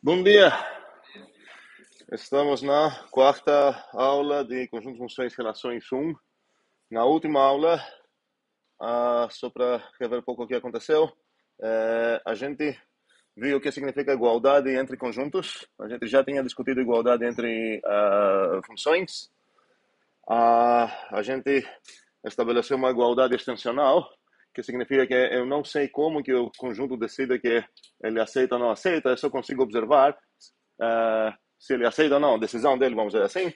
Bom dia! Estamos na quarta aula de Conjuntos, Funções, Relações 1. Na última aula, só para rever um pouco o que aconteceu, a gente viu o que significa igualdade entre conjuntos. A gente já tinha discutido igualdade entre funções. A gente estabeleceu uma igualdade extensional, que significa que eu não sei como que o conjunto decide que ele aceita ou não aceita, eu só consigo observar se ele aceita ou não, a decisão dele, vamos dizer assim.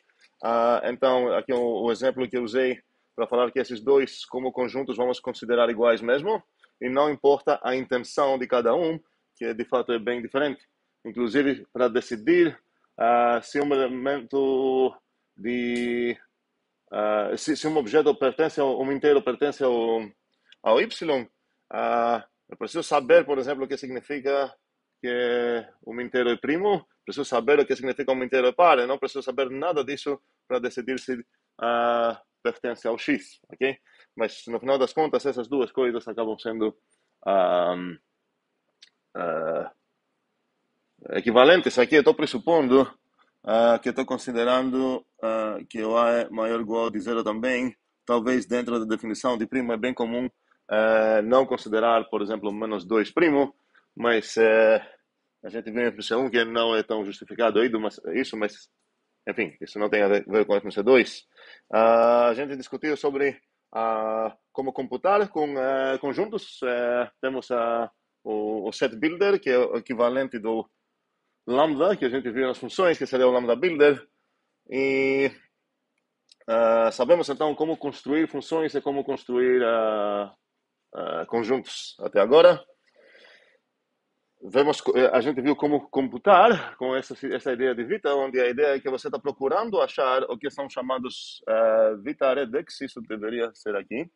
Então, aqui o exemplo que eu usei para falar que esses dois, como conjuntos, vamos considerar iguais mesmo, e não importa a intenção de cada um, que de fato é bem diferente. Inclusive, para decidir se um elemento de se um objeto pertence um inteiro pertence ao y, eu preciso saber, por exemplo, o que significa que um inteiro é primo, preciso saber o que significa um inteiro é par, eu não preciso saber nada disso para decidir se pertence ao x, ok? Mas no final das contas, essas duas coisas acabam sendo equivalentes. Aqui eu estou pressupondo que estou considerando que o A é maior ou igual de zero também. Talvez dentro da definição de primo é bem comum não considerar, por exemplo, menos 2 primo, mas a gente vê em função que não é tão justificado isso, mas enfim, isso não tem a ver com a função 2. A gente discutiu sobre como computar com conjuntos. Temos o set builder, que é o equivalente do lambda, que a gente viu nas funções, que seria o lambda builder. E sabemos então como construir funções e como construir conjuntos até agora. A gente viu como computar com essa ideia de Vita, onde a ideia é que você está procurando achar o que são chamados Vita Redex, isso deveria ser aqui.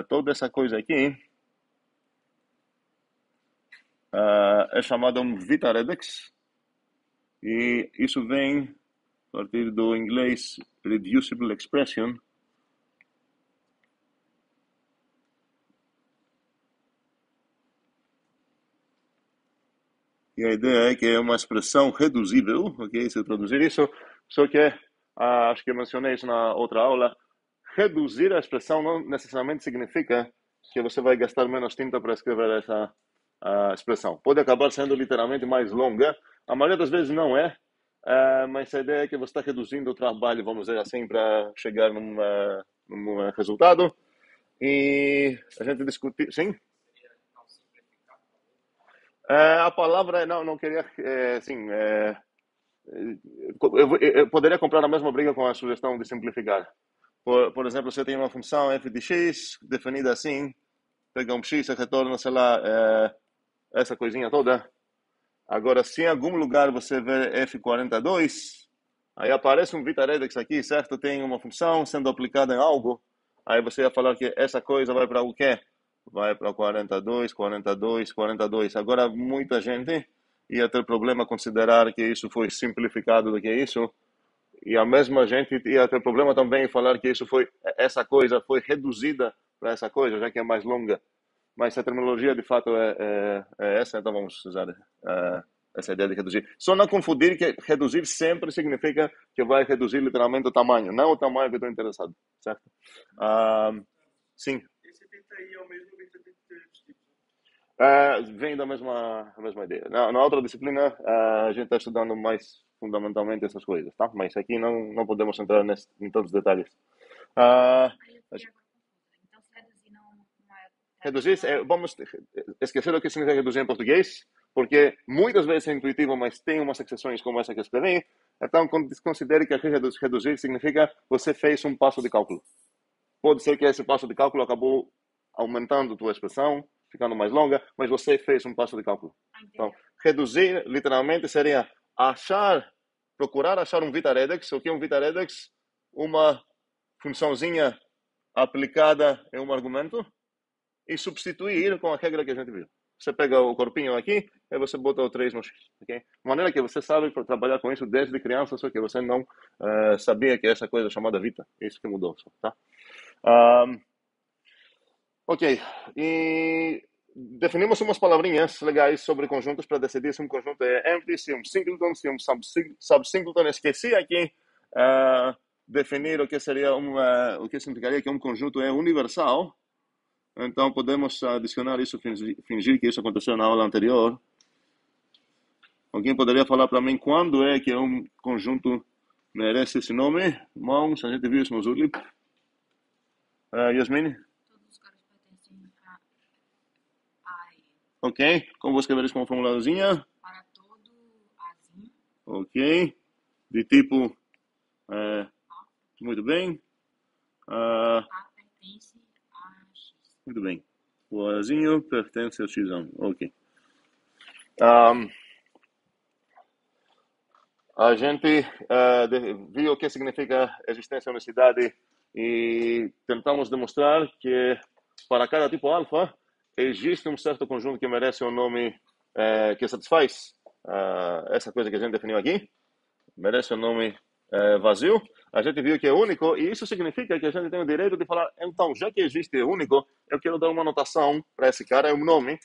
Toda essa coisa aqui é chamada um Vita Redex, e isso vem a partir do inglês Reducible Expression. E a ideia é que é uma expressão reduzível, ok? Se eu traduzir isso, só que acho que eu mencionei isso na outra aula, reduzir a expressão não necessariamente significa que você vai gastar menos tinta para escrever essa expressão. Pode acabar sendo literalmente mais longa, a maioria das vezes não é, mas a ideia é que você está reduzindo o trabalho, vamos dizer assim, para chegar num resultado. E a gente discutiu, sim? A palavra, não queria, sim, eu poderia comprar a mesma briga com a sugestão de simplificar. Por exemplo, você tem uma função f de x definida assim, pega um x e retorna, sei lá, essa coisinha toda. Agora, se em algum lugar você vê f42, aí aparece um Vitaredex aqui, certo? Tem uma função sendo aplicada em algo, aí você ia falar que essa coisa vai para o quê? Vai para 42, 42, 42. Agora, muita gente ia ter problema considerar que isso foi simplificado do que isso, e a mesma gente ia ter problema também em falar que essa coisa foi reduzida para essa coisa, já que é mais longa. Mas a terminologia de fato é essa, então vamos usar essa ideia de reduzir. Só não confundir que reduzir sempre significa que vai reduzir literalmente o tamanho, não o tamanho que eu estou interessado, certo? Sim. Esse beta aí é o mesmo beta de vem da mesma ideia. Na outra disciplina, a gente está estudando mais fundamentalmente essas coisas, tá? Mas aqui não podemos entrar em todos os detalhes. Ah, então, se reduzir não é... Reduzir, vamos esquecer o que significa reduzir em português, porque muitas vezes é intuitivo, mas tem umas exceções como essa que eu escrevi. Então, considere que reduzir significa você fez um passo de cálculo. Pode ser que esse passo de cálculo acabou aumentando a tua expressão, ficando mais longa, mas você fez um passo de cálculo. Então, reduzir, literalmente, seria procurar achar um Vitaredex. O que é um Vitaredex? Uma funçãozinha aplicada em um argumento e substituir com a regra que a gente viu. Você pega o corpinho aqui e você bota o 3 no x. Okay? De maneira que você sabe trabalhar com isso desde criança, só que você não sabia que essa coisa chamada Vita. Isso que mudou. Tá? Ok. E definimos umas palavrinhas legais sobre conjuntos para decidir se um conjunto é empty, se um singleton, se um subsingleton. Esqueci aqui definir o que seria o que significaria que um conjunto é universal. Então podemos adicionar isso, fingir que isso aconteceu na aula anterior. Alguém poderia falar para mim quando é que um conjunto merece esse nome? Irmãos, a gente viu isso no Zulip. Yasmin? Todos os caras pertencem a ele. Ok. Como vou escrever isso com uma formulazinha? Para todo azinho, Ok. De tipo... muito bem. A pertence a X. Muito bem. O Azinho pertence ao X. Ok. A gente viu o que significa existência e unicidade e tentamos demonstrar que para cada tipo alfa existe um certo conjunto que merece um nome que satisfaz essa coisa que a gente definiu aqui, merece um nome vazio. A gente viu que é único e isso significa que a gente tem o direito de falar, então, já que existe único, eu quero dar uma notação para esse cara, é um nome.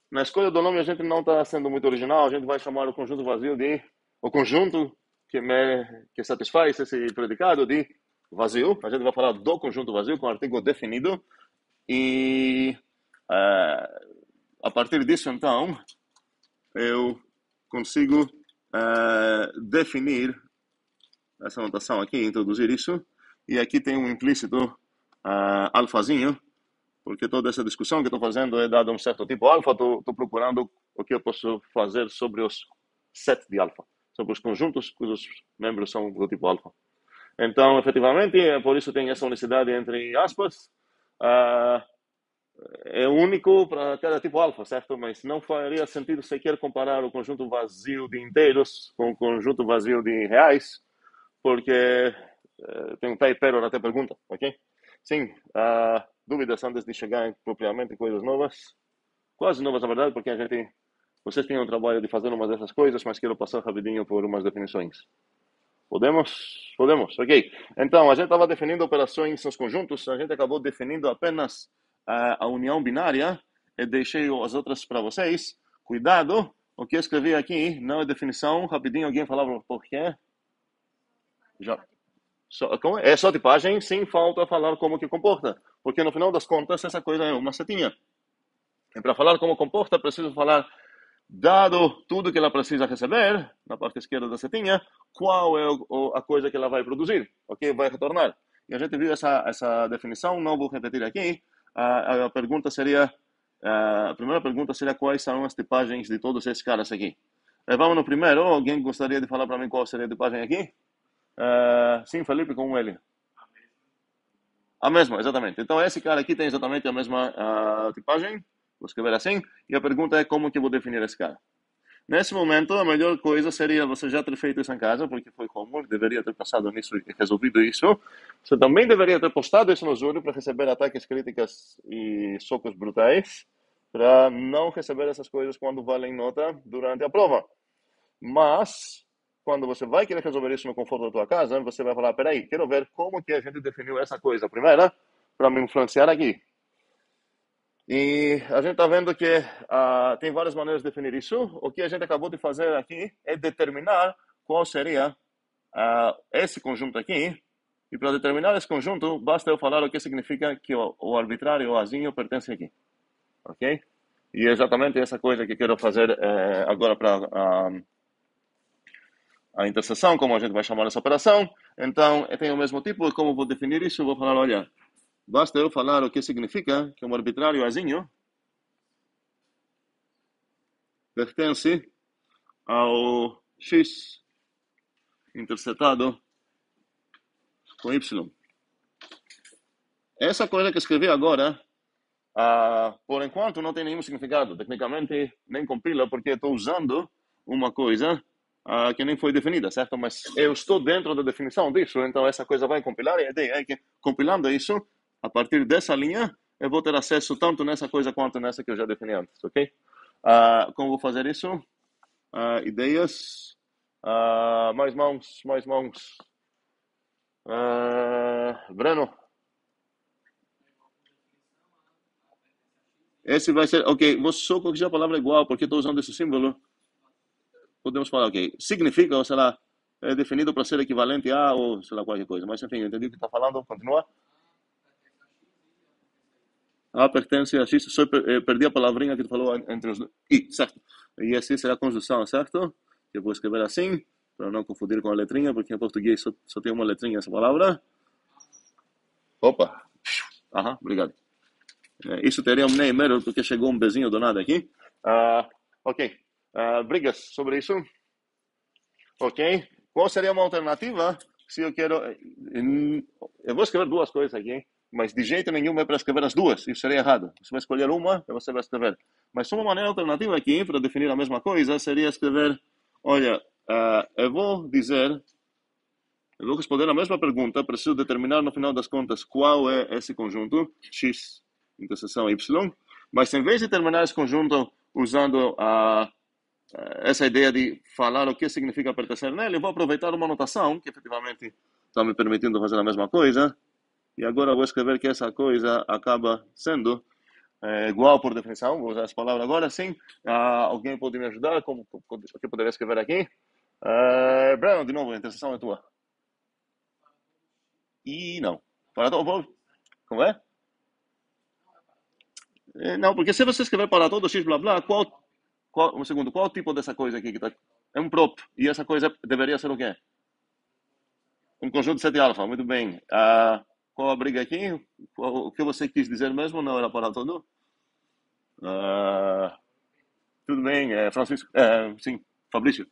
Na escolha do nome a gente não está sendo muito original, a gente vai chamar o conjunto vazio de o conjunto que satisfaz esse predicado de vazio. A gente vai falar do conjunto vazio com artigo definido e a partir disso então eu consigo definir essa notação aqui, introduzir isso, e aqui tem um implícito alfazinho, porque toda essa discussão que estou fazendo é dada um certo tipo alfa, estou procurando o que eu posso fazer sobre os sets de alfa, sobre os conjuntos cujos membros são do tipo alfa. Então, efetivamente, por isso tem essa unicidade entre aspas, é único para cada tipo alfa, certo? Mas não faria sentido sequer comparar o conjunto vazio de inteiros com o conjunto vazio de reais, porque tem um type na tua pergunta, ok? Sim, dúvidas antes de chegar propriamente em coisas novas? Quase novas, na verdade, porque vocês têm um trabalho de fazer umas dessas coisas, mas quero passar rapidinho por umas definições. Podemos? Podemos, ok. Então, a gente estava definindo operações nos conjuntos, a gente acabou definindo apenas a união binária e deixei as outras para vocês. Cuidado, o que eu escrevi aqui não é definição. Rapidinho, alguém falava por quê? Já. É só tipagem, sem falta falar como que comporta. Porque no final das contas, essa coisa é uma setinha. E para falar como comporta, preciso falar, dado tudo que ela precisa receber, na parte esquerda da setinha, qual é a coisa que ela vai produzir, o que vai retornar. E a gente viu essa definição, não vou repetir aqui. A pergunta seria, a primeira pergunta seria quais são as tipagens de todos esses caras aqui. Vamos no primeiro. Alguém gostaria de falar para mim qual seria a tipagem aqui? Sim, Felipe, com ele. A mesma, exatamente. Então, esse cara aqui tem exatamente a mesma tipagem. Vou escrever assim. E a pergunta é como que eu vou definir esse cara. Nesse momento, a melhor coisa seria você já ter feito isso em casa, porque foi homework, deveria ter passado nisso e resolvido isso. Você também deveria ter postado isso no Zuri para receber ataques, críticas e socos brutais, para não receber essas coisas quando valem nota durante a prova. Mas, quando você vai querer resolver isso no conforto da tua casa, você vai falar, peraí, quero ver como que a gente definiu essa coisa primeira para me influenciar aqui. E a gente está vendo que tem várias maneiras de definir isso. O que a gente acabou de fazer aqui é determinar qual seria esse conjunto aqui. E para determinar esse conjunto, basta eu falar o que significa que o arbitrário, o azinho, pertence aqui. Ok? E é exatamente essa coisa que quero fazer agora para a interseção, como a gente vai chamar essa operação. Então, eu tenho o mesmo tipo, como vou definir isso? Eu vou falar, olha, basta eu falar o que significa que um arbitrário azinho pertence ao X interceptado com Y. Essa coisa que escrevi agora, por enquanto, não tem nenhum significado. Tecnicamente, nem compila, porque estou usando uma coisa que nem foi definida, certo? Mas eu estou dentro da definição disso, então essa coisa vai compilar, e a ideia é que, compilando isso, a partir dessa linha, eu vou ter acesso tanto nessa coisa quanto nessa que eu já defini antes, ok? Como vou fazer isso? Ideias? Mais mãos, mais mãos. Breno? Esse vai ser, ok, vou só corrigir a palavra igual, porque estou usando esse símbolo. Podemos falar, ok, significa, ou sei lá, é definido para ser equivalente a, ou sei lá, qualquer coisa. Mas enfim, eu entendi o que está falando, continua. A pertence a X, só perdi a palavrinha que tu falou entre os dois. I, certo. E assim será a conjunção, certo? Eu vou escrever assim, para não confundir com a letrinha, porque em português só tem uma letrinha essa palavra. Opa! Aham, obrigado. Isso teria um name error, porque chegou um bezinho do nada aqui. Ok. Brigas sobre isso? Ok. Qual seria uma alternativa se eu quero... Eu vou escrever duas coisas aqui, mas de jeito nenhum é para escrever as duas. Isso seria errado. Você vai escolher uma e você vai escrever. Mas uma maneira alternativa aqui, para definir a mesma coisa, seria escrever... Olha, eu vou responder a mesma pergunta, preciso determinar no final das contas qual é esse conjunto, X interseção Y, mas em vez de terminar esse conjunto usando essa ideia de falar o que significa pertencer nele, eu vou aproveitar uma notação que efetivamente está me permitindo fazer a mesma coisa, e agora vou escrever que essa coisa acaba sendo igual por definição, vou usar essa palavra agora, sim. Alguém pode me ajudar? O que eu poderia escrever aqui? Brian, de novo, a interseção é tua. E não. Para todo, como é? Não, porque se você escrever para todo x blá blá, um segundo, qual tipo dessa coisa aqui que tá? É um prop. E essa coisa deveria ser o quê? Um conjunto de 7 alfa, muito bem. Qual a briga aqui? O que você quis dizer mesmo? Não era para todo? Ah, tudo bem, Francisco. Sim, Fabrício.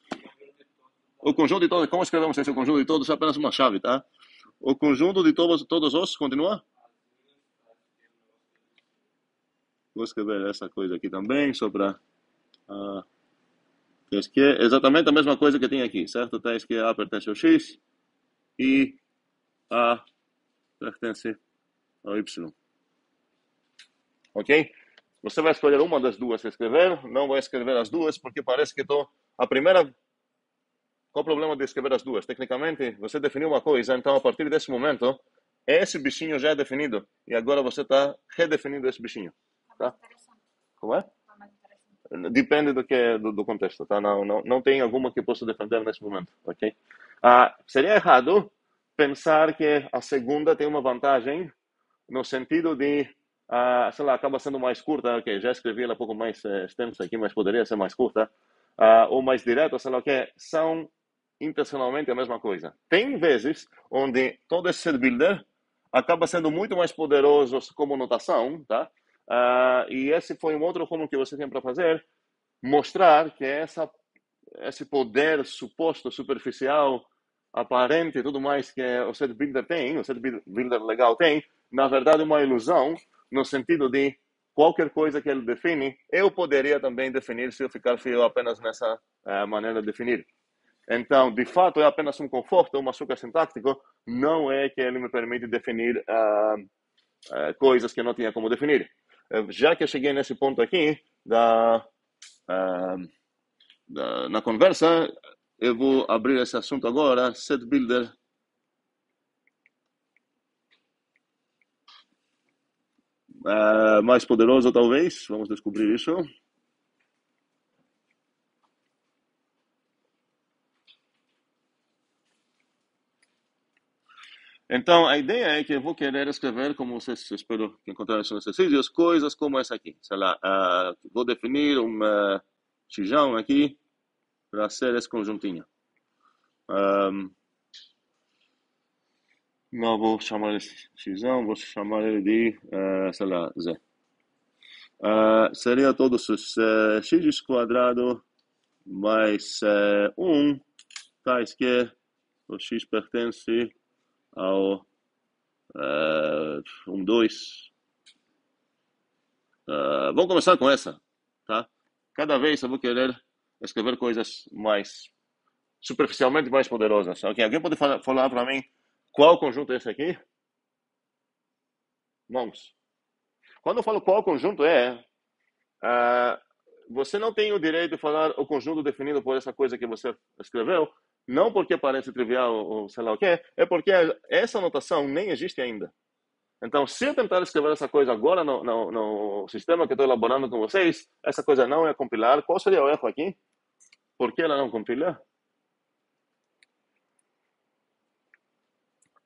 O conjunto de todos, como escrevemos esse conjunto de todos? É apenas uma chave, tá? O conjunto de todos os, continua? Vou escrever essa coisa aqui também, só para... que é exatamente a mesma coisa que tem aqui, certo? Tens que A pertence ao X e A pertence ao Y. Ok? Você vai escolher uma das duas que escrever, não vai escrever as duas, porque parece que estou... A primeira... Qual o problema de escrever as duas? Tecnicamente, você definiu uma coisa, então a partir desse momento, esse bichinho já é definido. E agora você está redefinindo esse bichinho. Tá? Como é? Depende do contexto, tá? Não tem alguma que eu possa defender nesse momento, ok? Seria errado pensar que a segunda tem uma vantagem no sentido de, sei lá, acaba sendo mais curta, ok? Já escrevi ela um pouco mais extensa aqui, mas poderia ser mais curta, ou mais direta, sei lá o que, são intencionalmente a mesma coisa. Tem vezes onde todo esse set builder acaba sendo muito mais poderoso como notação, tá? E esse foi um outro como que você tem para fazer, mostrar que esse poder suposto, superficial, aparente e tudo mais que o set builder tem, o set builder legal tem, na verdade é uma ilusão, no sentido de qualquer coisa que ele define, eu poderia também definir se eu ficar fiel apenas nessa maneira de definir. Então, de fato, é apenas um conforto, um açúcar sintático, não é que ele me permite definir coisas que eu não tinha como definir. Já que eu cheguei nesse ponto aqui na conversa, eu vou abrir esse assunto agora, set builder. Mais poderoso, talvez, vamos descobrir isso. Então, a ideia é que eu vou querer escrever, como vocês espero que encontrarem nos exercícios, coisas como essa aqui. Sei lá, vou definir um xijão aqui para ser esse conjuntinho. Não vou chamar ele xijão, vou chamar ele de, sei lá, Z. Seria todos os x quadrado mais 1, tais que o x pertence ao 2. Vamos começar com essa, tá? Cada vez eu vou querer escrever coisas mais superficialmente mais poderosas. Ok, alguém pode falar para mim qual conjunto é esse aqui? Mãos. Quando eu falo qual conjunto você não tem o direito de falar o conjunto definido por essa coisa que você escreveu, não porque parece trivial ou sei lá o que, é porque essa notação nem existe ainda. Então, se eu tentar escrever essa coisa agora no sistema que estou elaborando com vocês, essa coisa não é compilar. Qual seria o erro aqui? Por que ela não compila?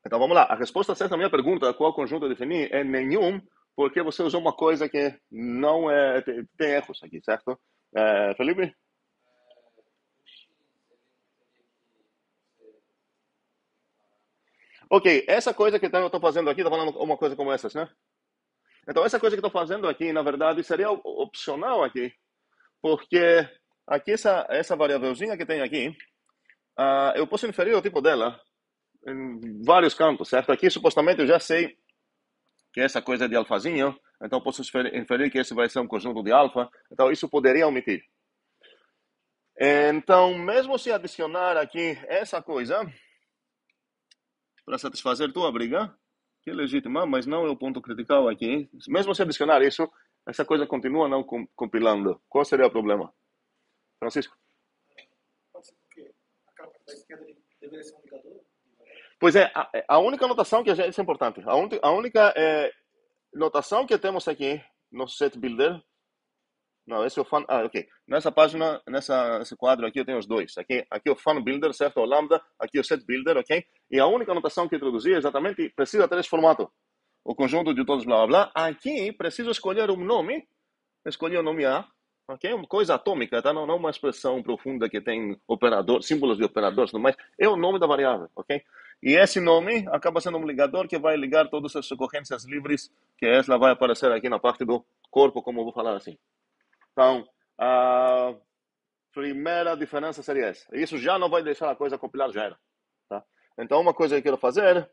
Então vamos lá. A resposta certa à minha pergunta, qual conjunto eu defini, é nenhum, porque você usou uma coisa que não é. Tem erros aqui, certo? Felipe? Ok, essa coisa que eu estou fazendo aqui, está falando uma coisa como essas, né? Então, essa coisa que estou fazendo aqui, na verdade, seria opcional aqui, porque aqui essa variávelzinha que tem aqui, eu posso inferir o tipo dela em vários campos, certo? Aqui, supostamente, eu já sei que essa coisa é de alfazinho, então posso inferir que esse vai ser um conjunto de alfa, então isso poderia omitir. Então, mesmo se adicionar aqui essa coisa, para satisfazer tua briga, que é legítima, mas não é o ponto critical aqui, mesmo se adicionar isso, essa coisa continua não compilando. Qual seria o problema? Francisco? Pode ser porque a capa da esquerda deveria ser um ligador. Pois é, a única notação que isso é importante, a única notação que temos aqui no set builder, não, esse é o fan, ok, nessa página, nesse quadro aqui eu tenho os dois, aqui é o fan builder, certo, o lambda, aqui é o set builder, ok, e a única notação que eu introduzi é exatamente, precisa ter esse formato, o conjunto de todos blá blá blá, aqui preciso escolher um nome, escolhi o nome A, ok, uma coisa atômica, tá, não uma expressão profunda que tem operador, símbolos de operadores, tudo mais, é o nome da variável, ok, e esse nome acaba sendo um ligador que vai ligar todas as ocorrências livres, que ela vai aparecer aqui na parte do corpo, como eu vou falar assim. Então, a primeira diferença seria essa. Isso já não vai deixar a coisa compilar zero. Tá? Então, uma coisa que eu quero fazer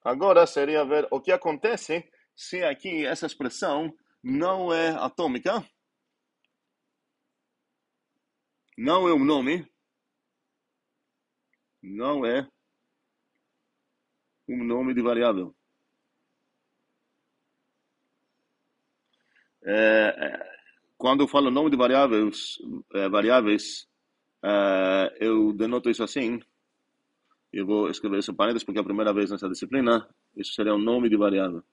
agora seria ver o que acontece se aqui essa expressão não é atômica, não é um nome, não é um nome de variável. Quando eu falo nome de variáveis, eu denoto isso assim. Eu vou escrever isso em parênteses porque é a primeira vez nessa disciplina. Isso seria um nome de variável.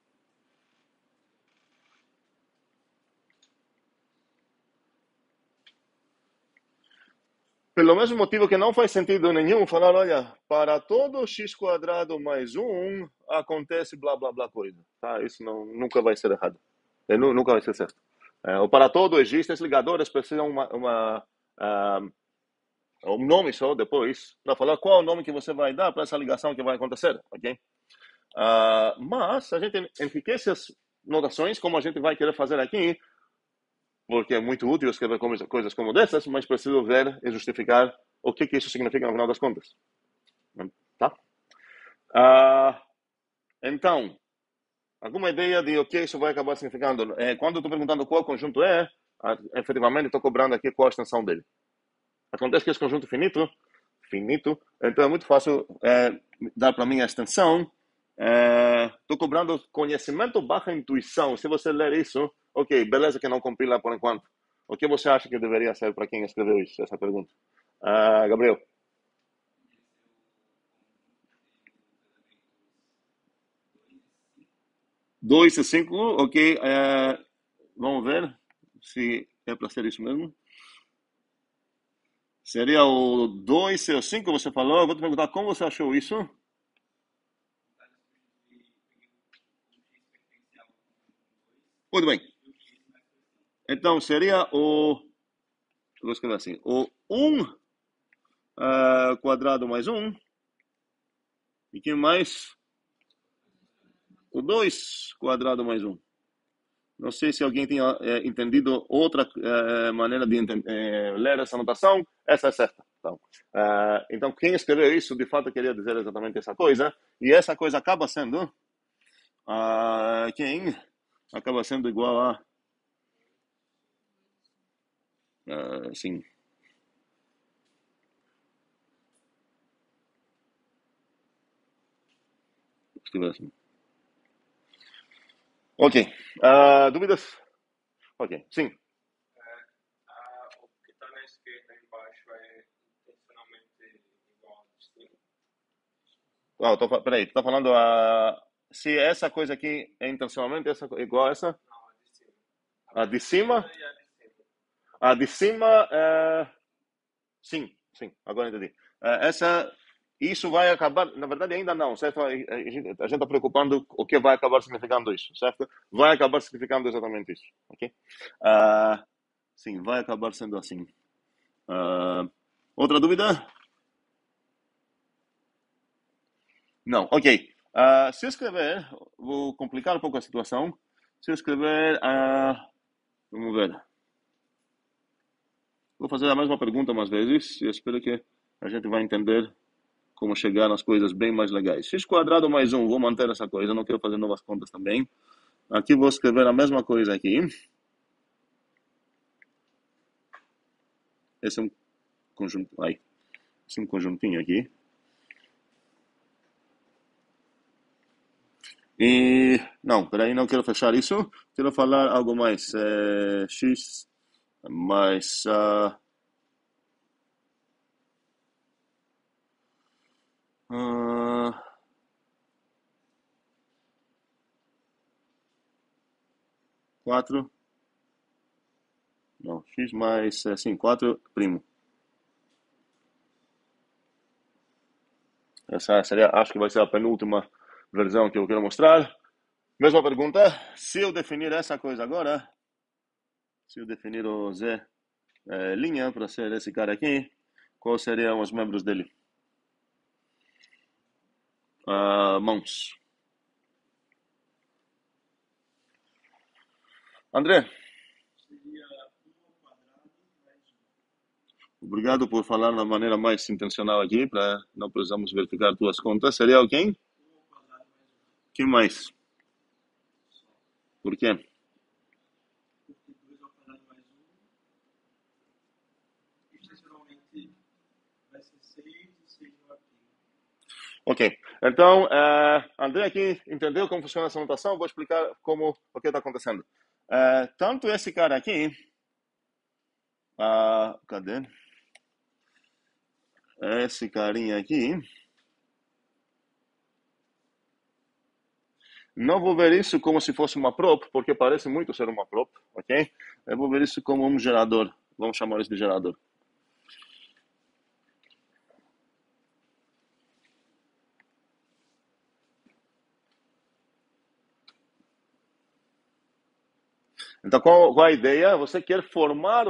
Pelo mesmo motivo que não faz sentido nenhum falar, olha, para todo x quadrado mais 1 acontece blá blá blá coisa. Tá? Isso nunca vai ser errado. Nunca vai ser certo. Ou para todo existem ligadores, precisam um nome só depois para falar qual é o nome que você vai dar para essa ligação que vai acontecer, ok? Mas a gente enriquece as notações como a gente vai querer fazer aqui, porque é muito útil escrever coisas como dessas, mas preciso ver e justificar o que isso significa no final das contas. Tá? Então, alguma ideia de o que isso vai acabar significando? Quando eu estou perguntando qual conjunto é, efetivamente estou cobrando aqui qual a extensão dele. Acontece que esse conjunto finito, então é muito fácil dar para mim a extensão. Estou cobrando conhecimento barra intuição. Se você ler isso, ok, beleza que não compila por enquanto. O que você acha que deveria ser para quem escreveu isso, essa pergunta? Gabriel. 2 e 5, ok. Vamos ver se é para ser isso mesmo. Seria o 2 e o 5, você falou. Eu vou te perguntar como você achou isso. Muito bem. Então, seria o... Eu vou escrever assim. O 1 quadrado mais 1. E que mais? O 2 quadrado mais 1. Não sei se alguém tenha entendido outra maneira de ler essa notação. Essa é certa. Então, quem escreveu isso, de fato, queria dizer exatamente essa coisa. E essa coisa acaba sendo... quem acaba sendo igual a... sim. Escrever assim. Ok. Dúvidas? Ok. Sim. O que está na esquerda embaixo é intencionalmente igual ao destino? Peraí, tu tá falando se essa coisa aqui é intencionalmente igual a essa, a de cima, a de cima, sim, agora entendi. Isso vai acabar, na verdade ainda não, certo? A gente está preocupando o que vai acabar significando isso, certo? Vai acabar significando exatamente isso, ok? Sim, vai acabar sendo assim. Outra dúvida? Não, ok. Se eu escrever, vou complicar um pouco a situação. Se eu escrever, vamos ver. Vou fazer a mesma pergunta umas vezes e espero que a gente vai entender como chegar nas coisas bem mais legais. X quadrado mais 1, vou manter essa coisa, não quero fazer novas contas também. Aqui vou escrever a mesma coisa aqui. Esse é um conjunto, esse é um conjuntinho aqui. E, não, peraí, não quero fechar isso. Quero falar algo mais. X mais... 4. Não, x mais, sim, 4 primo. Essa seria, acho que vai ser a penúltima versão que eu quero mostrar. Mesma pergunta, se eu definir essa coisa agora, se eu definir o z linha para ser esse cara aqui, quais seriam os membros dele? Mãos. André, Seria 1 ao quadrado mais 1. obrigado por falar da maneira mais intencional aqui, para não precisamos verificar tuas contas. Seria o quem? 1 ao quadrado mais 1. Quem mais? Só. Por quê? Porque 2 ao quadrado mais 1, extensionalmente vai ser 6 e 6 no artigo. Ok, então, André aqui entendeu como funciona essa notação? Vou explicar o que está acontecendo. Tanto esse cara aqui, cadê? Esse carinha aqui, não vou ver isso como se fosse uma prop, porque parece muito ser uma prop, ok? Eu vou ver isso como um gerador, vamos chamar isso de gerador. Então, qual a ideia? Você quer formar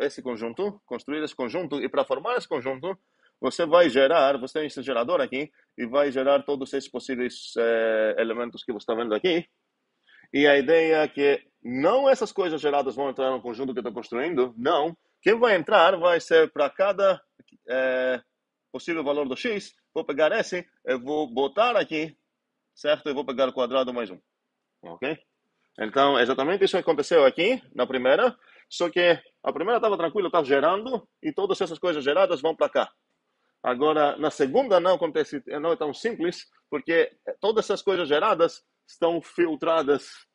esse conjunto, construir esse conjunto, e para formar esse conjunto, você vai gerar, você tem esse gerador aqui, e vai gerar todos esses possíveis elementos que você está vendo aqui. E a ideia é que não essas coisas geradas vão entrar no conjunto que eu estou construindo, não. Quem vai entrar vai ser para cada possível valor do x, vou pegar esse, eu vou botar aqui, certo? E vou pegar o quadrado mais 1, ok? Então, exatamente isso aconteceu aqui na primeira, só que a primeira estava tranquila, estava gerando, e todas essas coisas geradas vão para cá. Agora, na segunda não acontece, não é tão simples, porque todas essas coisas geradas estão filtradas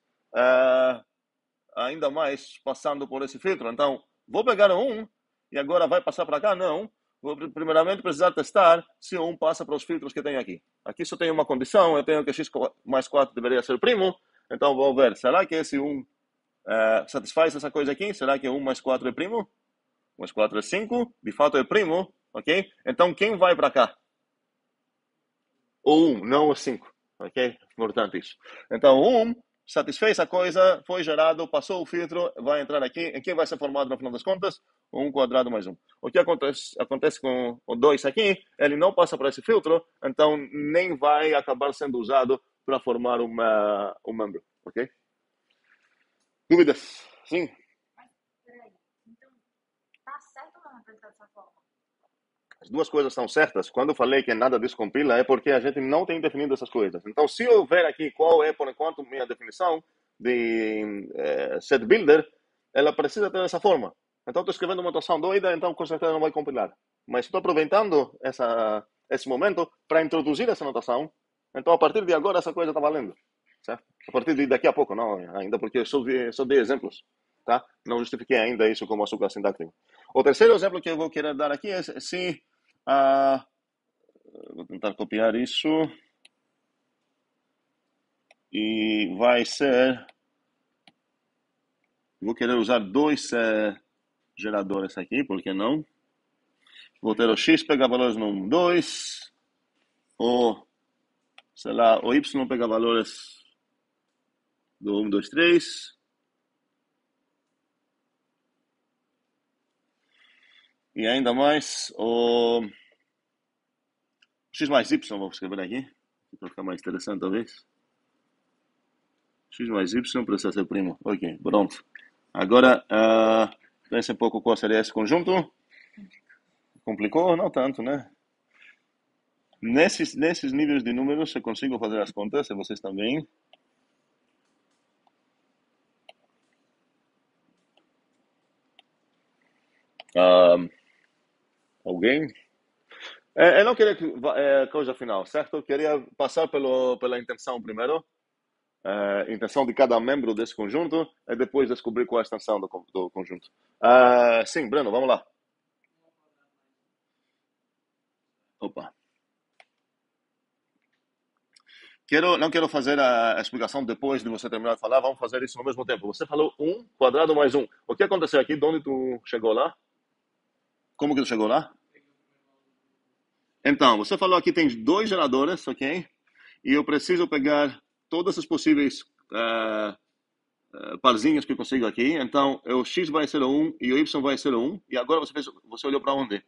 ainda mais passando por esse filtro. Então, vou pegar um e agora vai passar para cá? Não. Vou primeiramente precisar testar se o 1 passa para os filtros que tem aqui. Aqui só tem uma condição, eu tenho que x mais 4 deveria ser primo. Então, vou ver, será que esse 1 satisfaz essa coisa aqui? Será que 1 mais 4 é primo? 1 mais 4 é 5, de fato é primo, ok? Então, quem vai para cá? O 1, não o 5, ok? Importante isso. Então, o 1 satisfez a coisa, foi gerado, passou o filtro, vai entrar aqui. E quem vai ser formado no final das contas? O 1 quadrado mais 1. O que acontece com o 2 aqui? Ele não passa por esse filtro, então nem vai acabar sendo usado para formar um membro, ok? Dúvidas? Sim? Mas, peraí. Então, tá certo ou não apresentar dessa forma? As duas coisas estão certas. Quando eu falei que nada disso compila, é porque a gente não tem definido essas coisas. Então, se eu ver aqui qual é, por enquanto, minha definição de set builder, ela precisa ter essa forma. Então, estou escrevendo uma notação doida, então com certeza não vai compilar. Mas estou aproveitando esse momento para introduzir essa notação. Então, a partir de agora, essa coisa está valendo. Certo? A partir de daqui a pouco, não ainda, porque eu só dei exemplos. Tá? Não justifiquei ainda isso como açúcar sintático. O terceiro exemplo que eu vou querer dar aqui é se vou tentar copiar isso. E vai ser... Vou querer usar dois geradores aqui, por que não? Vou ter o X pegar valores no 1, 2. Ou, sei lá, o Y pegar valores do 1, 2, 3. E ainda mais o X mais Y, vou escrever aqui, para ficar mais interessante talvez. X mais Y precisa ser primo. Ok, pronto. Agora, pense um pouco qual seria esse conjunto. Complicou? Não tanto, né? Nesses níveis de números eu consigo fazer as contas, e vocês também. Alguém? Eu não queria coisa final, certo? Eu queria passar pela intenção primeiro. Intenção de cada membro desse conjunto e depois descobrir qual é a extensão do conjunto. Sim, Breno, vamos lá. Opa. Não quero fazer a explicação depois de você terminar de falar, vamos fazer isso no mesmo tempo. Você falou 1 quadrado mais 1. O que aconteceu aqui? De onde tu chegou lá? Como que tu chegou lá? Então, você falou aqui tem dois geradores, ok? E eu preciso pegar todas as possíveis parzinhos que eu consigo aqui. Então, o X vai ser o 1 e o Y vai ser o 1. E agora você olhou para onde?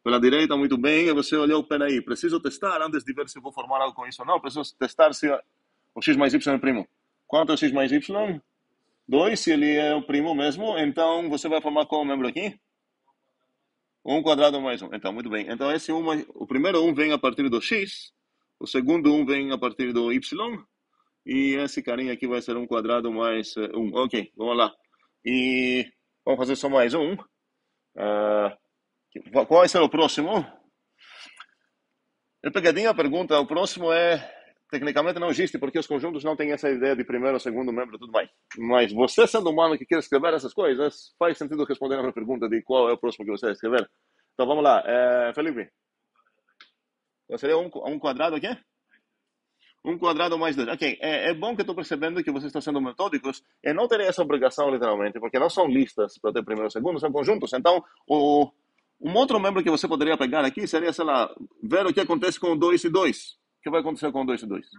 Pela direita, muito bem. E você olhou, peraí, preciso testar antes de ver se eu vou formar algo com isso ou não. Preciso testar se o X mais Y é primo. Quanto é o X mais Y? 2, se ele é o primo mesmo. Então, você vai formar qual membro aqui? 1 quadrado mais 1. Então, muito bem. Então, o primeiro 1 vem a partir do X. O segundo 1 vem a partir do Y. E esse carinha aqui vai ser 1 quadrado mais 1. Ok, vamos lá. E vamos fazer só mais um. Qual vai ser o próximo? É pegadinha a pergunta. O próximo tecnicamente não existe, porque os conjuntos não têm essa ideia de primeiro, segundo membro e tudo mais. Mas você, sendo humano que quer escrever essas coisas, faz sentido responder a minha pergunta de qual é o próximo que você vai escrever. Então vamos lá. Felipe. Seria 1 quadrado aqui? 1 quadrado mais 2. Ok, é bom que estou percebendo que vocês estão sendo metódicos. Eu não terei essa obrigação, literalmente, porque não são listas para ter primeiro e segundo, são conjuntos. Então, um outro membro que você poderia pegar aqui seria, sei lá, ver o que acontece com 2 e 2. O que vai acontecer com 2 e 2?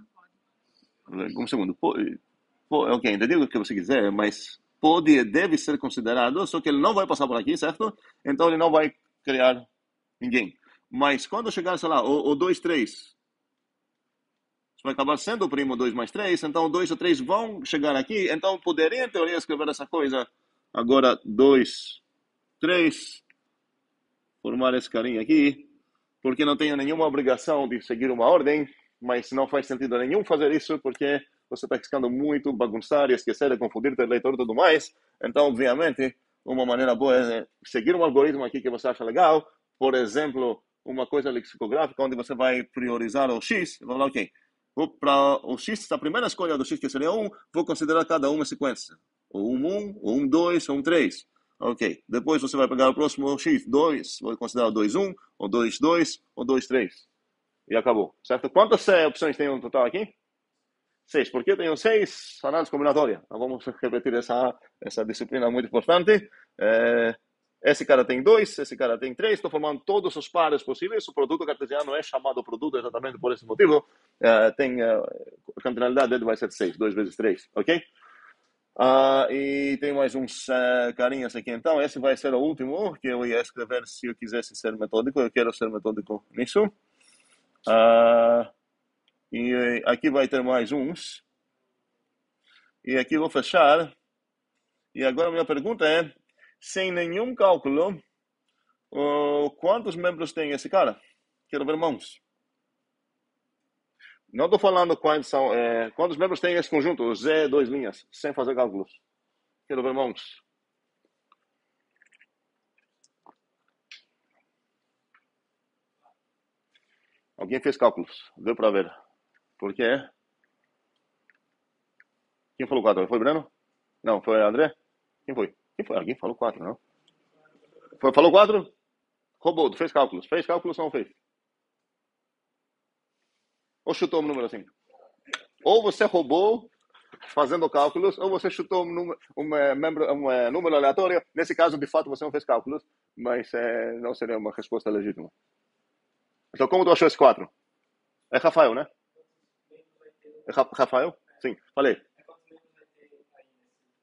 Um segundo. Ok, entendi o que você quiser, mas pode e deve ser considerado, só que ele não vai passar por aqui, certo? Então, ele não vai criar ninguém. Mas quando chegar, sei lá, o 2, 3... vai acabar sendo o primo 2 mais 3, então 2 e 3 vão chegar aqui, então poderia, em teoria, escrever essa coisa. Agora, 2, 3, formar esse carinha aqui, porque não tenho nenhuma obrigação de seguir uma ordem, mas não faz sentido nenhum fazer isso, porque você está riscando muito, bagunçar e esquecer, confundir o leitor e tudo mais. Então, obviamente, uma maneira boa é seguir um algoritmo aqui que você acha legal, por exemplo, uma coisa lexicográfica, onde você vai priorizar o X, vou falar, ok, vou para o X, a primeira escolha do X, que seria 1, vou considerar cada uma sequência. O 1, o 1, 2, o 1, 3. Ok. Depois você vai pegar o próximo X, 2, vou considerar o 2, 1, o 2, 2, o 2, 3. E acabou. Certo? Quantas opções tem no total aqui? 6. Por que tenho 6? Análise combinatória. Então, vamos repetir essa disciplina muito importante. Esse cara tem 2, esse cara tem 3, estou formando todos os pares possíveis. O produto cartesiano é chamado produto exatamente por esse motivo. A cardinalidade dele vai ser 6, 2 vezes 3, ok? E tem mais uns carinhas aqui, então. Esse vai ser o último que eu ia escrever se eu quisesse ser metódico. Eu quero ser metódico nisso. E aqui vai ter mais uns. E aqui vou fechar. E agora a minha pergunta é, sem nenhum cálculo, quantos membros tem esse cara? Quero ver mãos. Não estou falando quantos membros tem esse conjunto, Z, 2 linhas, sem fazer cálculos. Quero ver mãos. Alguém fez cálculos, deu para ver. Por quê? Quem falou 4? Foi o Breno? Não, foi o André? Quem foi? Alguém falou 4, não? Falou 4? Roubou, fez cálculos. Fez cálculos ou não fez? Ou chutou o número assim? Ou você roubou fazendo cálculos, ou você chutou um número aleatório. Nesse caso, de fato, você não fez cálculos, mas não seria uma resposta legítima. Então, como tu achou esse 4? É Rafael, né? É Rafael? Sim, falei.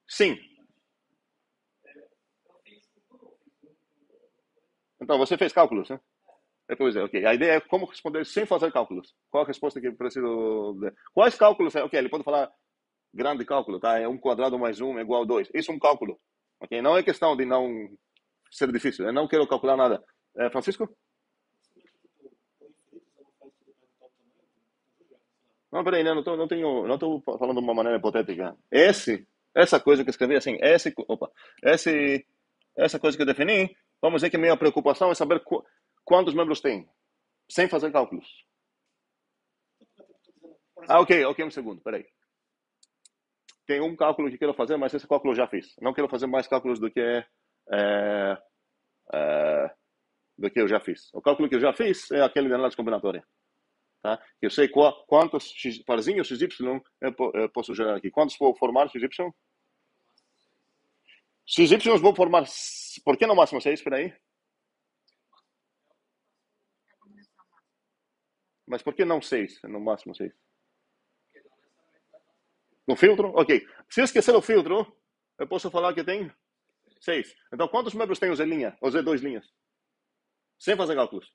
Sim. Então, você fez cálculos, né? Pois é, ok. A ideia é como responder sem fazer cálculos. Qual a resposta que eu preciso... Quais cálculos? Ok, ele pode falar grande cálculo, tá? É 1² mais 1 é igual a 2. Isso é um cálculo. Ok? Não é questão de não ser difícil. Eu não quero calcular nada. Francisco? Não, peraí, não estou falando de uma maneira hipotética. Essa coisa que eu escrevi assim, essa coisa que eu defini, vamos dizer que a minha preocupação é saber quantos membros tem, sem fazer cálculos. Ok, um segundo, peraí. Tem um cálculo que quero fazer, mas esse cálculo eu já fiz. Não quero fazer mais cálculos do que eu já fiz. O cálculo que eu já fiz é aquele de análise combinatória. Tá? Eu sei quantos parzinhos XY eu posso gerar aqui. Quantos vou formar XY? XY vou formar... Por que no máximo 6? Espera aí. Mas por que não 6? No máximo 6. No filtro? Ok. Se eu esquecer o filtro, eu posso falar que tem 6. Então, quantos membros tem o Z linha? O Z 2 linhas? Sem fazer cálculos.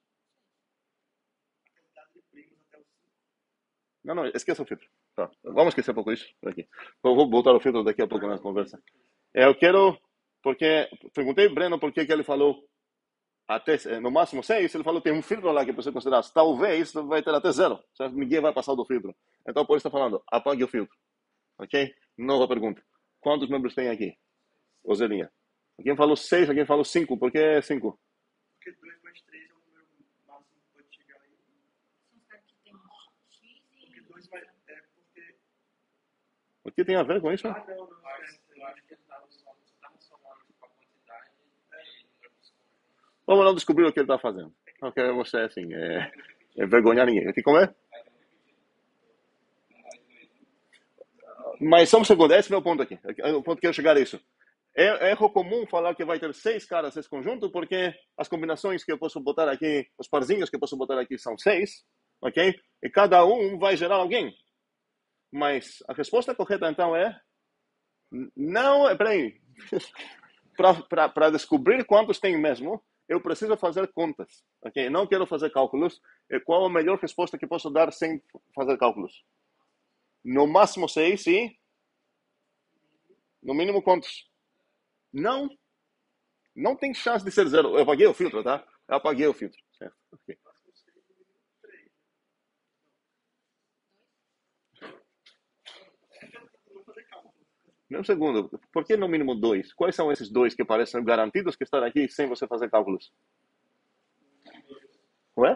Não, esqueça o filtro. Tá. Vamos esquecer um pouco isso. Aqui. Eu vou botar o filtro daqui a pouco na conversa. Eu quero... Porque... Perguntei Breno por que ele falou até no máximo 6. Ele falou que tem um filtro lá que você considerar. Talvez vai ter até 0. Ninguém vai passar do filtro. Então, por isso está falando, apague o filtro. Ok? Nova pergunta. Quantos membros tem aqui? O Zelinha. Alguém falou 6, alguém falou 5. Por que 5? Porque 2 mais 3 é o número máximo que pode chegar aí. Porque 2 mais... porque... O que tem a ver com isso? Eu acho que ele estava somando com a quantidade Vamos não descobrir o que ele está fazendo. Não quero você, assim, envergonhar ninguém. Aqui, como é? Mas só um segundo, esse é o meu ponto aqui. O ponto que eu chegar a isso. É erro comum falar que vai ter 6 caras esse conjunto, porque as combinações que eu posso botar aqui, os parzinhos que eu posso botar aqui são 6, ok? E cada um vai gerar alguém. Mas a resposta correta, então, é... Não, peraí. Para descobrir quantos tem mesmo, eu preciso fazer contas, ok? Não quero fazer cálculos. Qual a melhor resposta que posso dar sem fazer cálculos? No máximo 6 e... No mínimo quantos? Não tem chance de ser 0. Eu apaguei o filtro, tá? Eu apaguei o filtro. Certo. Okay. Um segundo. Por que no mínimo 2? Quais são esses 2 que parecem garantidos que estão aqui sem você fazer cálculos? Ué?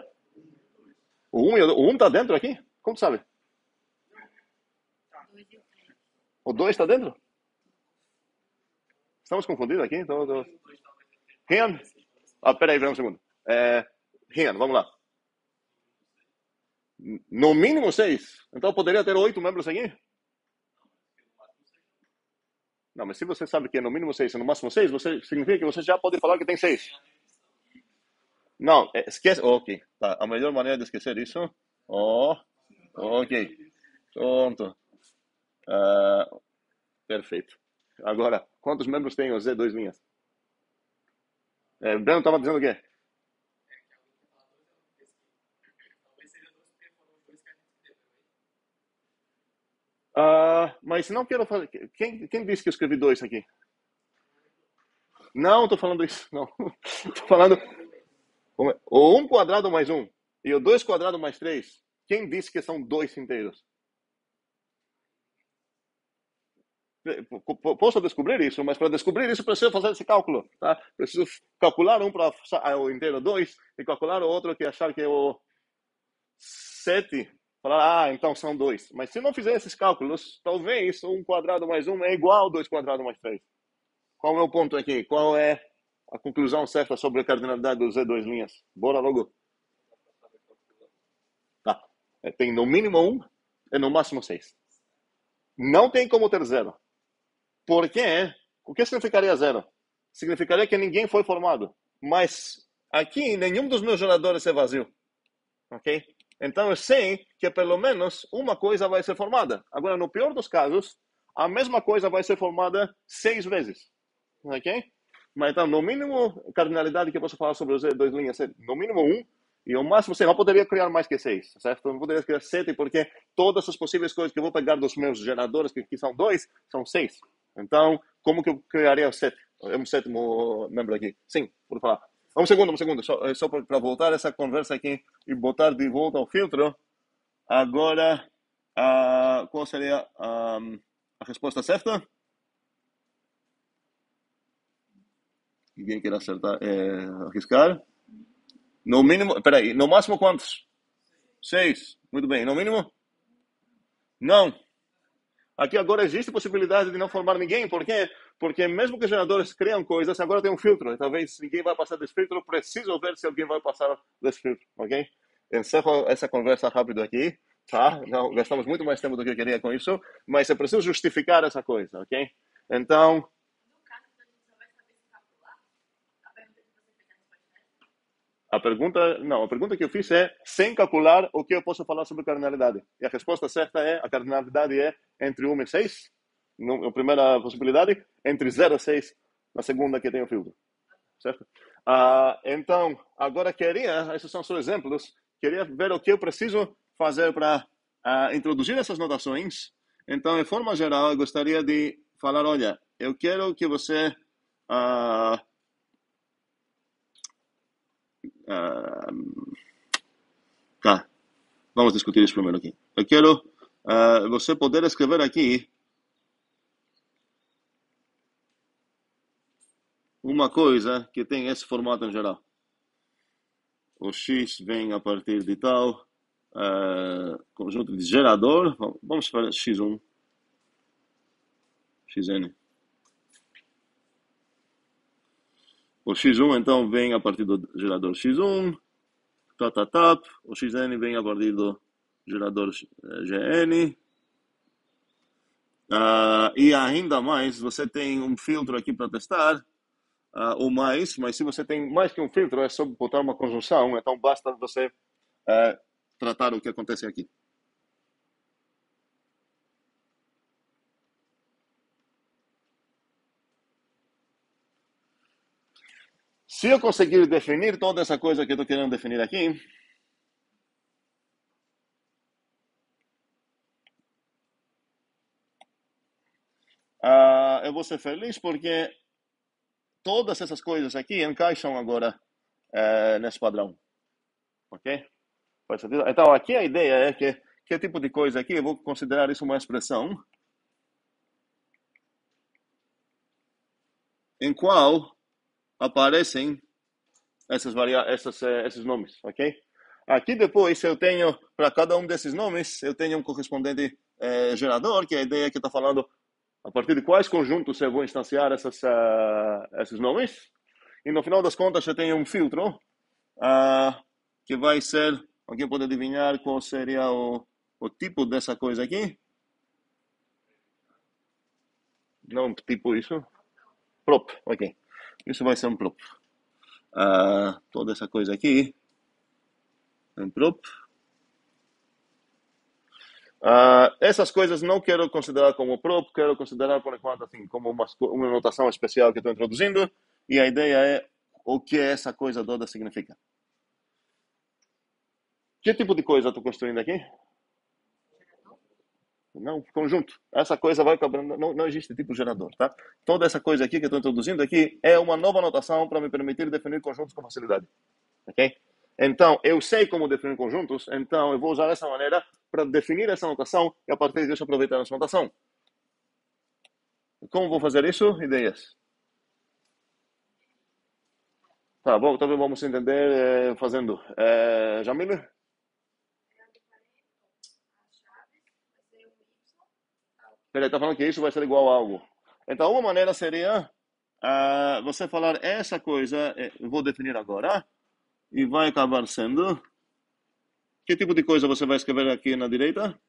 O 1 está dentro aqui? Como sabe? O 2 está dentro? Estamos confundidos aqui? Rian? Peraí, um segundo. Rian, vamos lá. No mínimo 6. Então poderia ter 8 membros aqui? Não, mas se você sabe que é no mínimo 6 e no máximo 6, significa que você já pode falar que tem 6. Não, esquece. Ok, tá. A melhor maneira de esquecer isso. Ok. Pronto. Perfeito. Agora, quantos membros tem o Z 2 linhas? Breno estava dizendo o quê? Mas não quero fazer. Quem disse que eu escrevi 2 aqui? Não, estou falando isso. Não. Estou falando. O 1² mais 1 e o 2² mais 3. Quem disse que são 2 inteiros? Posso descobrir isso, mas para descobrir isso preciso fazer esse cálculo, tá? Preciso calcular um para o inteiro 2 e calcular o outro que achar que é o 7. Falar, então são 2. Mas se não fizer esses cálculos, talvez 1² mais 1 é igual a 2² mais 3. Qual é o ponto aqui? Qual é a conclusão certa sobre a cardinalidade dos Z2 linhas? Bora logo. Tá. Tem no mínimo 1 e no máximo 6. Não tem como ter zero. Por quê? O que significaria zero? Significaria que ninguém foi formado. Mas aqui, nenhum dos meus geradores é vazio. Ok? Então eu sei que pelo menos uma coisa vai ser formada. Agora, no pior dos casos, a mesma coisa vai ser formada 6 vezes. Ok? Mas então, no mínimo, cardinalidade que eu posso falar sobre as duas linhas é no mínimo 1, e ao máximo, você não poderia criar mais que 6, certo? Não poderia criar 7, porque todas as possíveis coisas que eu vou pegar dos meus geradores, que aqui são 2, são 6. Então, como que eu criaria o 7? Um sétimo membro aqui. Sim, por falar. Um segundo. Só para voltar essa conversa aqui e botar de volta o filtro. Agora, qual seria a resposta certa? Ninguém quer acertar, arriscar? No mínimo, peraí, no máximo quantos? 6. Muito bem. No mínimo? Não. Aqui agora existe possibilidade de não formar ninguém. Por quê? Porque mesmo que os geradores criam coisas, agora tem um filtro. E talvez ninguém vai passar desse filtro. Preciso ver se alguém vai passar desse filtro. Ok? Encerro essa conversa rápido aqui. Tá? Não, gastamos muito mais tempo do que eu queria com isso. Mas eu preciso justificar essa coisa. Ok? Então, a pergunta que eu fiz é sem calcular o que eu posso falar sobre cardinalidade. E a resposta certa é, a cardinalidade é entre 1 e 6, na primeira possibilidade, entre 0 e 6, na segunda que tem o filtro. Certo? Então, agora esses são só exemplos, queria ver o que eu preciso fazer para introduzir essas notações. Então, de forma geral, eu gostaria de falar, olha, eu quero que você... Tá, vamos discutir isso primeiro aqui. Eu quero você poder escrever aqui uma coisa que tem esse formato em geral. O X vem a partir de tal conjunto de gerador. Vamos para X1, Xn. O X1 então vem a partir do gerador X1. O Xn vem a partir do gerador Gn. E ainda mais, você tem um filtro aqui para testar, ou mais, mas se você tem mais que um filtro, é só botar uma conjunção, então basta você tratar o que acontece aqui. Se eu conseguir definir toda essa coisa que eu estou querendo definir aqui, eu vou ser feliz porque todas essas coisas aqui encaixam agora nesse padrão. Ok? Faz sentido? Então, aqui a ideia é que tipo de coisa aqui, eu vou considerar isso uma expressão em qual aparecem esses nomes, ok? Aqui depois eu tenho, para cada um desses nomes, eu tenho um correspondente gerador, que é a ideia que está falando a partir de quais conjuntos eu vou instanciar esses nomes. E no final das contas eu tenho um filtro que vai ser, alguém pode adivinhar qual seria o tipo dessa coisa aqui? Não tipo isso? Prop, ok. Isso vai ser um prop. Toda essa coisa aqui um prop. Essas coisas não quero considerar como prop, quero considerar por enquanto assim, como uma notação especial que estou introduzindo, e a ideia é o que essa coisa toda significa. Que tipo de coisa estou construindo aqui? Não, conjunto. Essa coisa vai caber, não existe tipo gerador, tá? Toda essa coisa aqui que eu estou introduzindo aqui é uma nova notação para me permitir definir conjuntos com facilidade, ok? Então, eu sei como definir conjuntos, então eu vou usar essa maneira para definir essa notação e a partir disso aproveitar essa notação. Como vou fazer isso? Ideias. Tá bom, então vamos entender fazendo. Jamile? Ele está falando que isso vai ser igual a algo. Então, uma maneira seria você falar essa coisa, eu vou definir agora, e vai acabar sendo... Que tipo de coisa você vai escrever aqui na direita?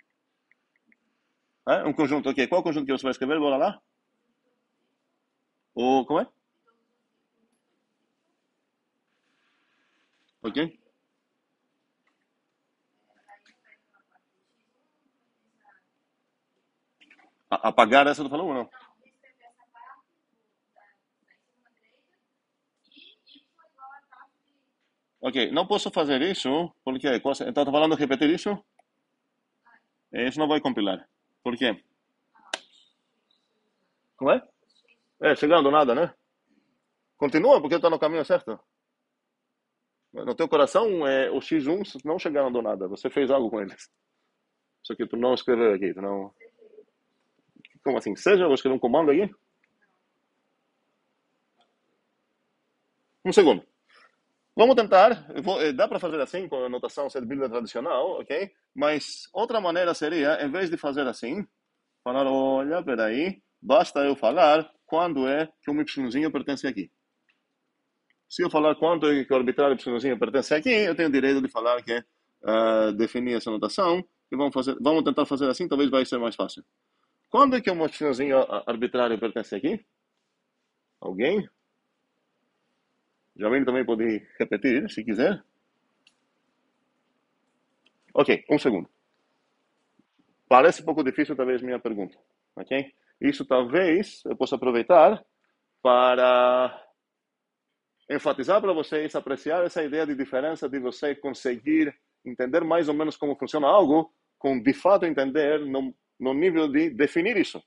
Um conjunto, ok. Qual conjunto que você vai escrever? Bora lá. Como é? Ok. Apagar essa tu falou ou não? Não, escrever essa parte da em cima direita e y igual a parte de. Ok, não posso fazer isso, porque... Então, tá falando repetir isso? Isso não vai compilar. Por quê? Como é? Chegando nada, né? Continua, porque tá no caminho certo. No teu coração, os X1 não chegaram do nada. Você fez algo com eles. Só que tu não escreveu aqui. Tu não... Como assim? Seja, eu vou escrever um comando aqui? Um segundo. Vamos tentar. Dá para fazer assim, com a notação ser bíblica tradicional, ok? Mas outra maneira seria, em vez de fazer assim, falar, olha, peraí, basta eu falar quando é que um Yzinho pertence aqui. Se eu falar quando é que o arbitrário Yzinho pertence aqui, eu tenho o direito de falar que definir essa notação, e vamos tentar fazer assim, talvez vai ser mais fácil. Quando é que um Yzinho arbitrário pertence aqui? Alguém? Jamil também pode repetir, se quiser. Ok, um segundo. Parece um pouco difícil, talvez, minha pergunta. Ok? Isso talvez eu possa aproveitar para enfatizar para vocês, apreciar essa ideia de diferença de você conseguir entender mais ou menos como funciona algo, com de fato entender no nível de definir isso.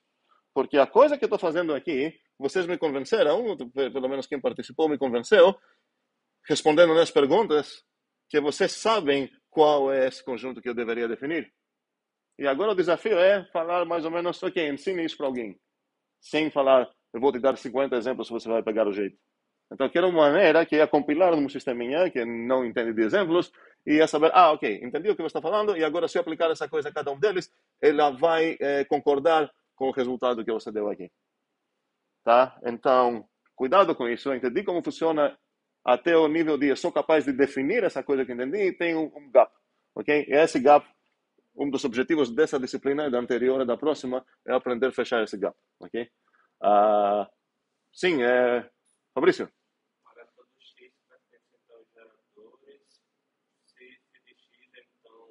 Porque a coisa que eu estou fazendo aqui, vocês me convenceram, pelo menos quem participou me convenceu, respondendo nas perguntas, que vocês sabem qual é esse conjunto que eu deveria definir. E agora o desafio é falar mais ou menos, ok, ensine isso para alguém. Sem falar, eu vou te dar 50 exemplos, você vai pegar o jeito. Então, quero uma maneira que é compilar num sisteminha que não entende de exemplos e é saber, ok, entendi o que você está falando e agora se eu aplicar essa coisa a cada um deles, ela vai concordar com o resultado que você deu aqui. Tá? Então, cuidado com isso. Eu entendi como funciona até o nível de eu sou capaz de definir essa coisa que entendi e tem um gap. Ok? E esse gap, um dos objetivos dessa disciplina, da anterior e da próxima, é aprender a fechar esse gap. Ok? Sim, Fabrício. Para todo X pertencente aos geradores, se de X, então,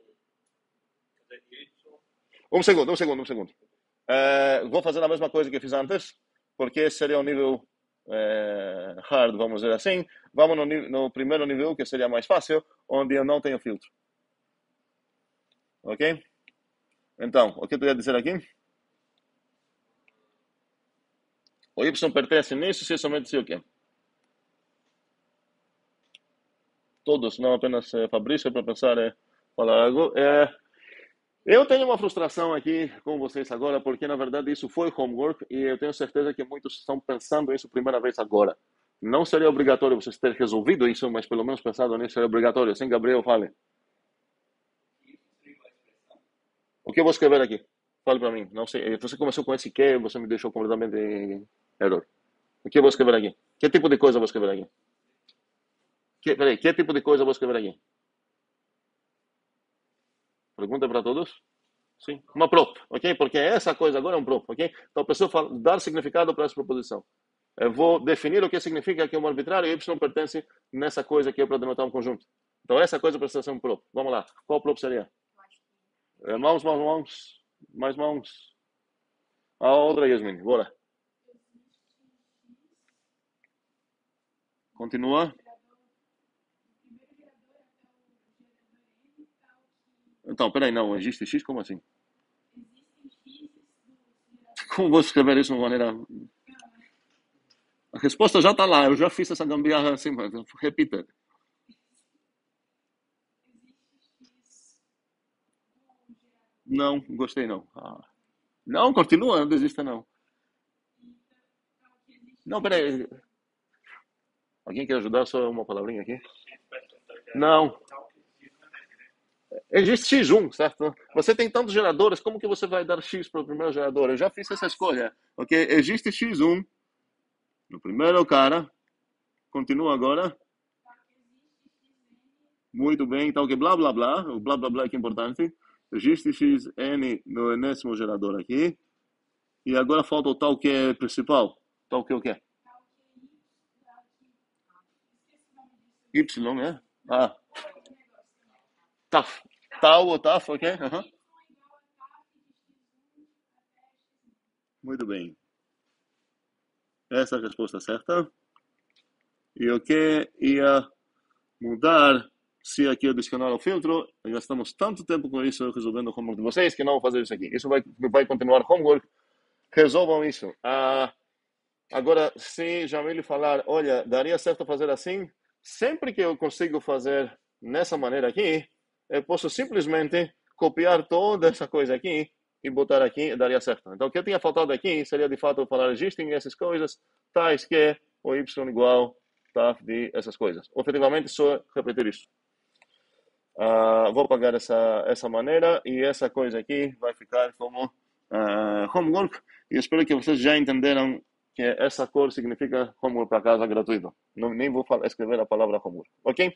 cadê Y? Um segundo. Vou fazer a mesma coisa que fiz antes, porque esse seria o nível hard, vamos dizer assim. Vamos no primeiro nível, que seria mais fácil, onde eu não tenho filtro. Ok? Então, o que tu ia dizer aqui? O Y pertence nisso se somente se o quê? Todos, não apenas Fabrício, para pensar falar algo. Eu tenho uma frustração aqui com vocês agora, porque na verdade isso foi homework e eu tenho certeza que muitos estão pensando isso primeira vez agora. Não seria obrigatório vocês terem resolvido isso, mas pelo menos pensado nisso seria obrigatório. Sim, Gabriel, fale. O que eu vou escrever aqui? Fale para mim. Não sei. Você começou com esse que, você me deixou completamente em erro. O que eu vou escrever aqui? Que tipo de coisa eu vou escrever aqui? Peraí, que tipo de coisa eu vou escrever aqui? Pergunta para todos? Sim. Uma prop, ok? Porque essa coisa agora é um prop, ok? Então a pessoa fala, dar significado para essa proposição. Eu vou definir o que significa que é um arbitrário e Y pertence nessa coisa que é para denotar um conjunto. Então essa coisa precisa ser um prop. Vamos lá. Qual prop seria? Mãos. Mais mãos. A outra, Yasmin. Bora. Continua. Então, peraí, não. Existe X? Como assim? Como vou escrever isso de uma maneira... A resposta já está lá. Eu já fiz essa gambiarra assim, mas repita. Não, gostei não. Não, continua, não desista não. Não, peraí. Alguém quer ajudar? Só uma palavrinha aqui. Não. Existe X1, certo? Você tem tantos geradores, como que você vai dar X para o primeiro gerador? Eu já fiz essa escolha, ok? Existe X1 no primeiro cara. Continua agora. Muito bem, então que blá blá blá. O blá blá blá é que é importante. Existe xn no enésimo gerador aqui. E agora falta o tal que é principal. Tal que é o quê? Y, né? Ah, taf. Tal ou taf, ok? Aham. Muito bem. Essa é a resposta certa. E o que ia mudar se aqui adicionar o filtro? Gastamos tanto tempo com isso resolvendo o homework de vocês que não vou fazer isso aqui. Isso vai continuar homework. Resolvam isso. Agora, se Jamil falar, olha, daria certo fazer assim, sempre que eu consigo fazer nessa maneira aqui, eu posso simplesmente copiar toda essa coisa aqui e botar aqui e daria certo. Então, o que eu tinha faltado aqui seria, de fato, falar existem essas coisas, tais que o y igual tá, de essas coisas. Efetivamente, só repetir isso. Vou pagar essa maneira e essa coisa aqui vai ficar como homework. E espero que vocês já entenderam que essa cor significa homework para casa gratuito. Não, nem vou escrever a palavra homework, ok?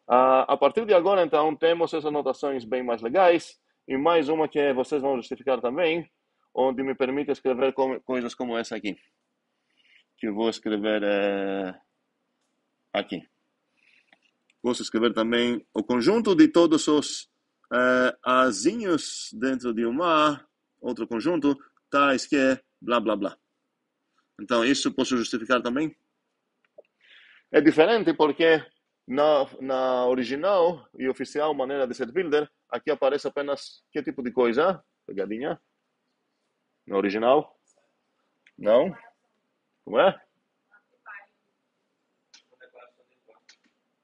A partir de agora, então, temos essas anotações bem mais legais e mais uma que vocês vão justificar também, onde me permite escrever coisas como essa aqui, que eu vou escrever aqui. Vou escrever também o conjunto de todos os azinhos dentro de uma outro conjunto, tais que blá, blá, blá. Então, isso posso justificar também? É diferente porque na original e oficial maneira de ser builder, aqui aparece apenas que tipo de coisa? Pegadinha? Na original? Não? Como é?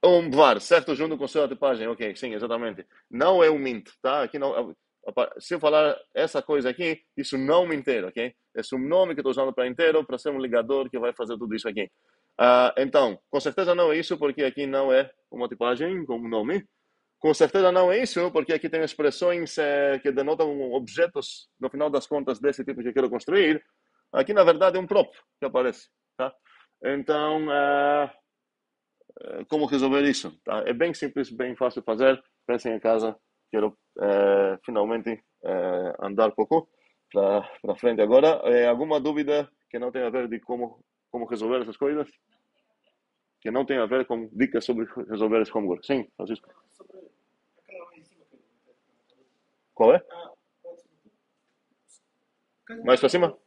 Um var, certo? Junto com sua tipagem. Ok, sim, exatamente. Não é um mint, tá? Aqui não... Se eu falar essa coisa aqui, isso não é um inteiro, ok? É um nome que estou usando para inteiro, para ser um ligador que vai fazer tudo isso aqui. Então, com certeza não é isso, porque aqui não é uma tipagem como nome. Com certeza não é isso, porque aqui tem expressões que denotam objetos, no final das contas, desse tipo que eu quero construir. Aqui, na verdade, é um prop que aparece, tá? Então, como resolver isso? Tá? É bem simples, bem fácil de fazer. Pensem em casa. Quero finalmente andar um pouco para frente agora. Alguma dúvida que não tenha a ver de como resolver essas coisas? Que não tenha a ver com dicas sobre resolver esse homework. Sim, Francisco. Sobre aquela lá em cima que eu Qual é? pode ser. Caso Mais para cima?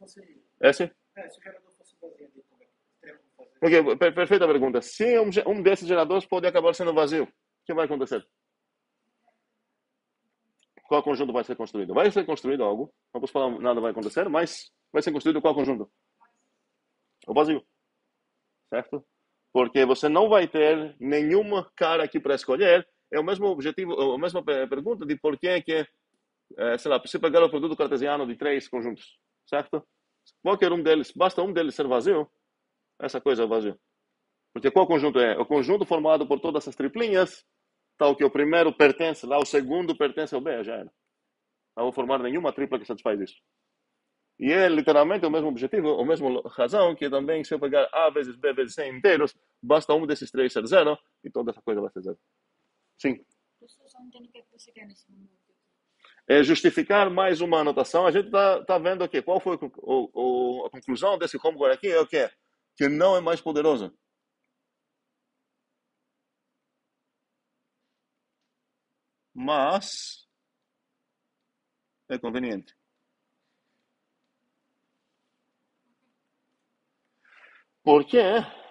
Esse? Se o gerador fosse vazio ali, como é que teria como fazer? Ok, perfeita pergunta. Se um desses geradores pode acabar sendo vazio, o que vai acontecer? Qual conjunto vai ser construído? Vai ser construído algo, não posso falar nada vai acontecer, mas vai ser construído qual conjunto? O vazio, certo? Porque você não vai ter nenhuma cara aqui para escolher. É o mesmo objetivo, a mesma pergunta de por que sei lá, se pegar o produto cartesiano de 3 conjuntos, certo? Qualquer um deles, basta um deles ser vazio, essa coisa é vazio. Porque qual conjunto é? O conjunto formado por todas essas triplinhas, tal que o primeiro pertence lá, o segundo pertence ao B, já era. Não vou formar nenhuma tripla que satisfaz isso. E é literalmente o mesmo objetivo, a mesma razão, que também se eu pegar A vezes B vezes C inteiros, basta um desses três ser zero e toda essa coisa vai ser zero. Sim. Professor, só não entendo o que é que você quer nesse momento aqui. É justificar mais uma anotação. A gente tá vendo aqui qual foi a conclusão desse homework aqui, é o quê? Que não é mais poderoso. Mas é conveniente. Por quê?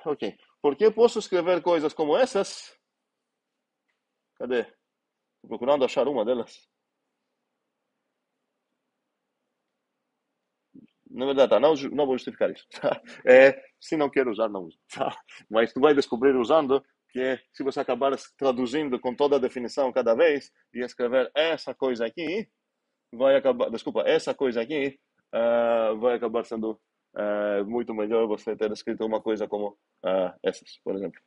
Ok. Porque eu posso escrever coisas como essas. Cadê? Estou procurando achar uma delas. Na verdade, não vou justificar isso. Tá? Se não quero usar, não uso. Tá? Mas tu vai descobrir usando que se você acabar traduzindo com toda a definição cada vez e escrever essa coisa aqui, essa coisa aqui vai acabar sendo muito melhor você ter escrito uma coisa como essas, por exemplo.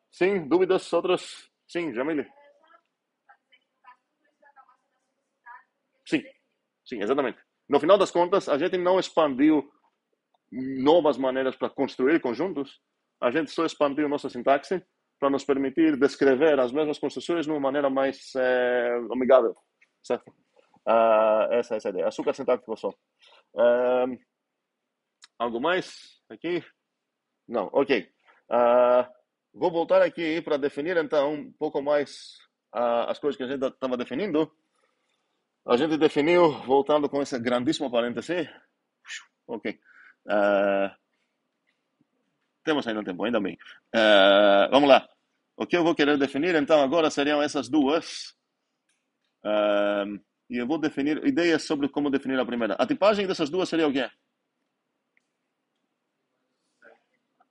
Sim, dúvidas? Outras? Sim, Jamile? Sim, sim, exatamente. No final das contas, a gente não expandiu novas maneiras para construir conjuntos, a gente só expandiu nossa sintaxe para nos permitir descrever as mesmas construções de uma maneira mais amigável, certo? Essa é a ideia. Açúcar sintático só. Algo mais aqui? Não, ok. Vou voltar aqui para definir então um pouco mais as coisas que a gente estava definindo. A gente definiu, voltando com esse grandíssimo parêntese. Ok. Temos ainda tempo, ainda bem. Vamos lá. O que eu vou querer definir então agora seriam essas duas. E eu vou definir ideias sobre como definir a primeira. A tipagem dessas duas seria o quê?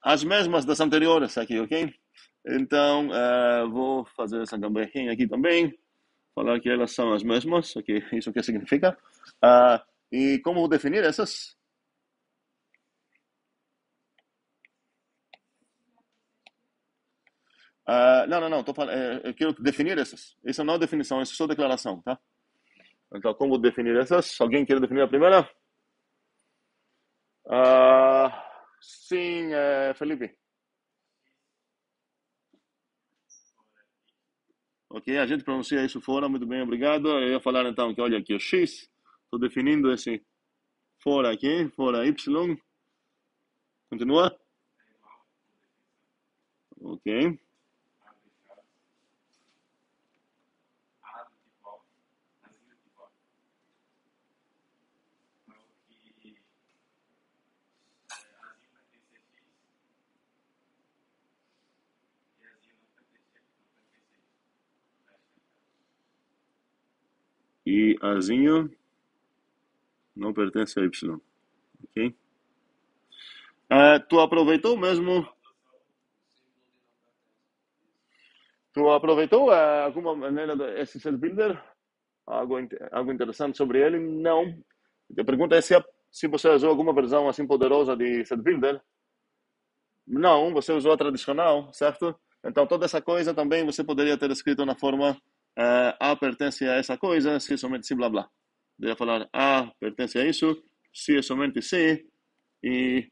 As mesmas das anteriores aqui, ok? Então, vou fazer essa gamberrinha aqui também. Falar que elas são as mesmas, ok? Isso que significa. E como definir essas? Não. Eu quero definir essas. Isso não é definição, isso é só declaração, tá? Então, como definir essas? Alguém quer definir a primeira? Sim, Felipe. Ok, a gente pronuncia isso fora, muito bem, obrigado. Eu ia falar então que olha aqui o X, estou definindo esse fora aqui, fora Y. Continua? Ok. E Azinho não pertence a Y. Ok? Tu aproveitou mesmo? Tu aproveitou alguma maneira esse set builder? Algo interessante sobre ele? Não. A pergunta é se você usou alguma versão assim poderosa de set builder. Não, você usou a tradicional, certo? Então toda essa coisa também você poderia ter escrito na forma A pertence a essa coisa, se é somente se blá blá. Deveria falar A pertence a isso, se é somente se, e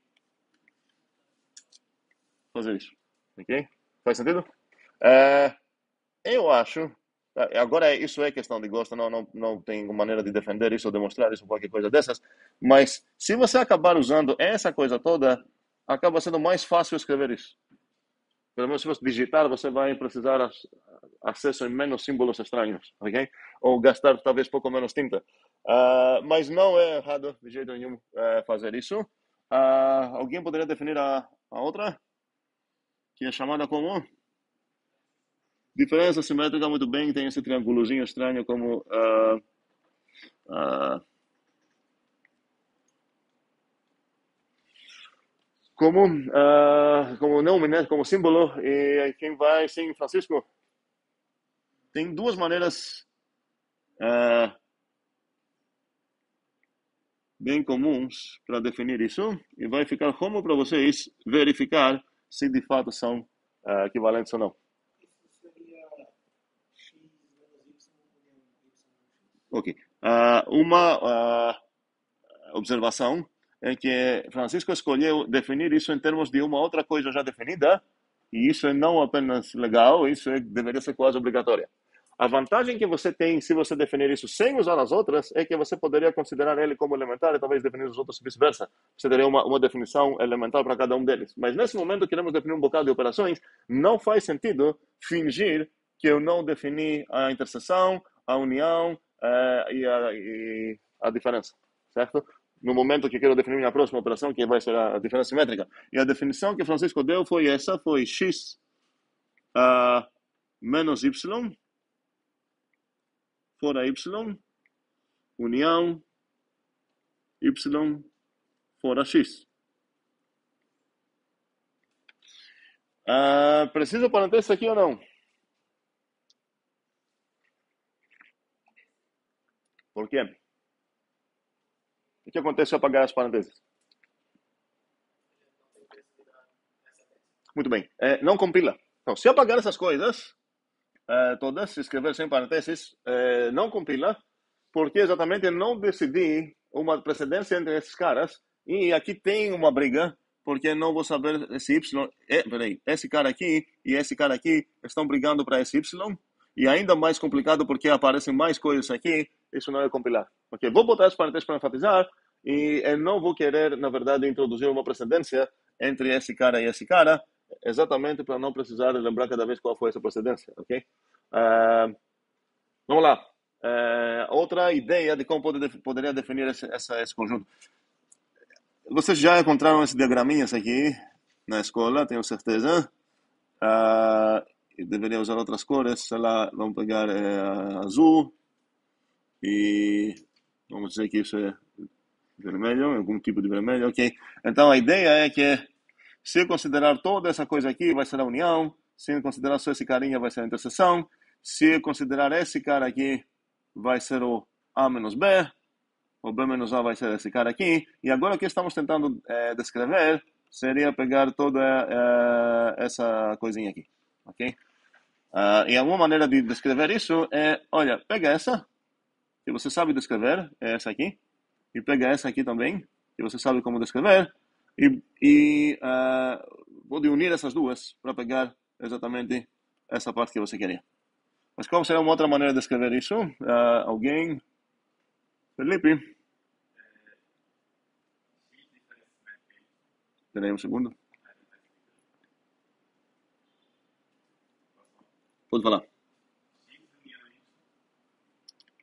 fazer isso. Ok? Faz sentido? Eu acho. Agora, isso é questão de gosto, não tem maneira de defender isso ou demonstrar isso, qualquer coisa dessas. Mas se você acabar usando essa coisa toda, acaba sendo mais fácil escrever isso. Pelo menos se você digitar, você vai precisar acesso em menos símbolos estranhos, ok? Ou gastar talvez pouco menos tinta. Mas não é errado de jeito nenhum fazer isso. Alguém poderia definir a outra? Que é chamada como? Diferença simétrica, muito bem. Tem esse triângulozinho estranho como... como nome, né? Como símbolo. E quem vai, sim, Francisco? Tem duas maneiras bem comuns para definir isso. E vai ficar como para vocês verificar se de fato são equivalentes ou não. Isso seria x menos y união y. Ok. Uma observação é que Francisco escolheu definir isso em termos de uma outra coisa já definida, e isso é não apenas legal, isso deveria ser quase obrigatória. A vantagem que você tem se você definir isso sem usar as outras é que você poderia considerar ele como elementar e talvez definir os outros vice-versa. Você teria uma definição elementar para cada um deles. Mas nesse momento queremos definir um bocado de operações. Não faz sentido fingir que eu não defini a interseção, a união e a diferença, certo? No momento que eu quero definir minha próxima operação, que vai ser a diferença simétrica. E a definição que Francisco deu foi essa, foi x menos y fora y, união y fora x. Precisa parênteses aqui ou não? Por quê? O que acontece se eu apagar as parênteses? Muito bem. Não compila. Então, se eu apagar essas coisas todas, se escrever sem parênteses, não compila, porque exatamente não decidi uma precedência entre esses caras, e aqui tem uma briga, porque não vou saber esse Y, peraí, esse cara aqui e esse cara aqui estão brigando para esse Y, e ainda mais complicado porque aparecem mais coisas aqui, isso não é compilar. Ok, vou botar as parênteses para enfatizar, e eu não vou querer, na verdade, introduzir uma precedência entre esse cara e esse cara, exatamente para não precisar lembrar cada vez qual foi essa precedência, ok? Vamos lá. Outra ideia de como poderia definir esse conjunto. Vocês já encontraram esse diagraminhas aqui na escola, tenho certeza. Deveria usar outras cores, sei lá, vamos pegar azul e vamos dizer que isso é vermelho, algum tipo de vermelho, ok? Então a ideia é que se eu considerar toda essa coisa aqui, vai ser a união. Se eu considerar só esse carinha, vai ser a interseção. Se eu considerar esse cara aqui, vai ser o A menos B. O B menos A vai ser esse cara aqui. E agora o que estamos tentando descrever seria pegar toda essa coisinha aqui, ok? E uma maneira de descrever isso é, olha, pega essa, que você sabe descrever, é essa aqui. E pega essa aqui também, que você sabe como descrever. Pode unir essas duas para pegar exatamente essa parte que você queria. Mas qual seria uma outra maneira de escrever isso? Alguém? Felipe? Espera aí um segundo. Pode falar.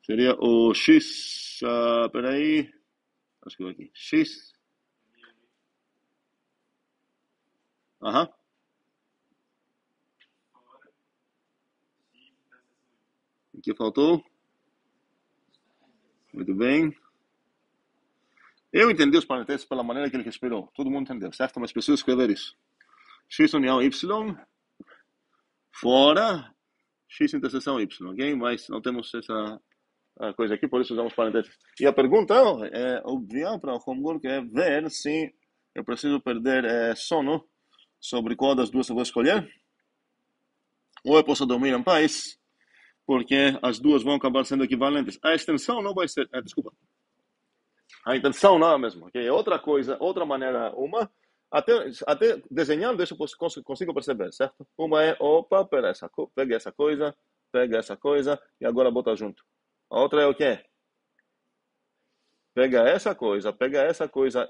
Seria o X. Espera aí. Acho que eu aqui. X. Aham. O que faltou? Muito bem. Eu entendi os parênteses pela maneira que ele respirou. Todo mundo entendeu, certo? Mas preciso escrever isso. X união Y. Fora. X interseção Y, ok? Mas não temos essa coisa aqui, por isso usamos parênteses. E a pergunta é óbvia para o homework é ver se eu preciso perder sono sobre qual das duas eu vou escolher, ou eu posso dormir em paz, porque as duas vão acabar sendo equivalentes. A extensão não vai ser... desculpa. A intenção não é a mesma. Okay? Outra coisa, outra maneira, até desenhando isso eu consigo perceber, certo? Uma é, opa, pega essa coisa, e agora bota junto. A outra é o quê? Pega essa coisa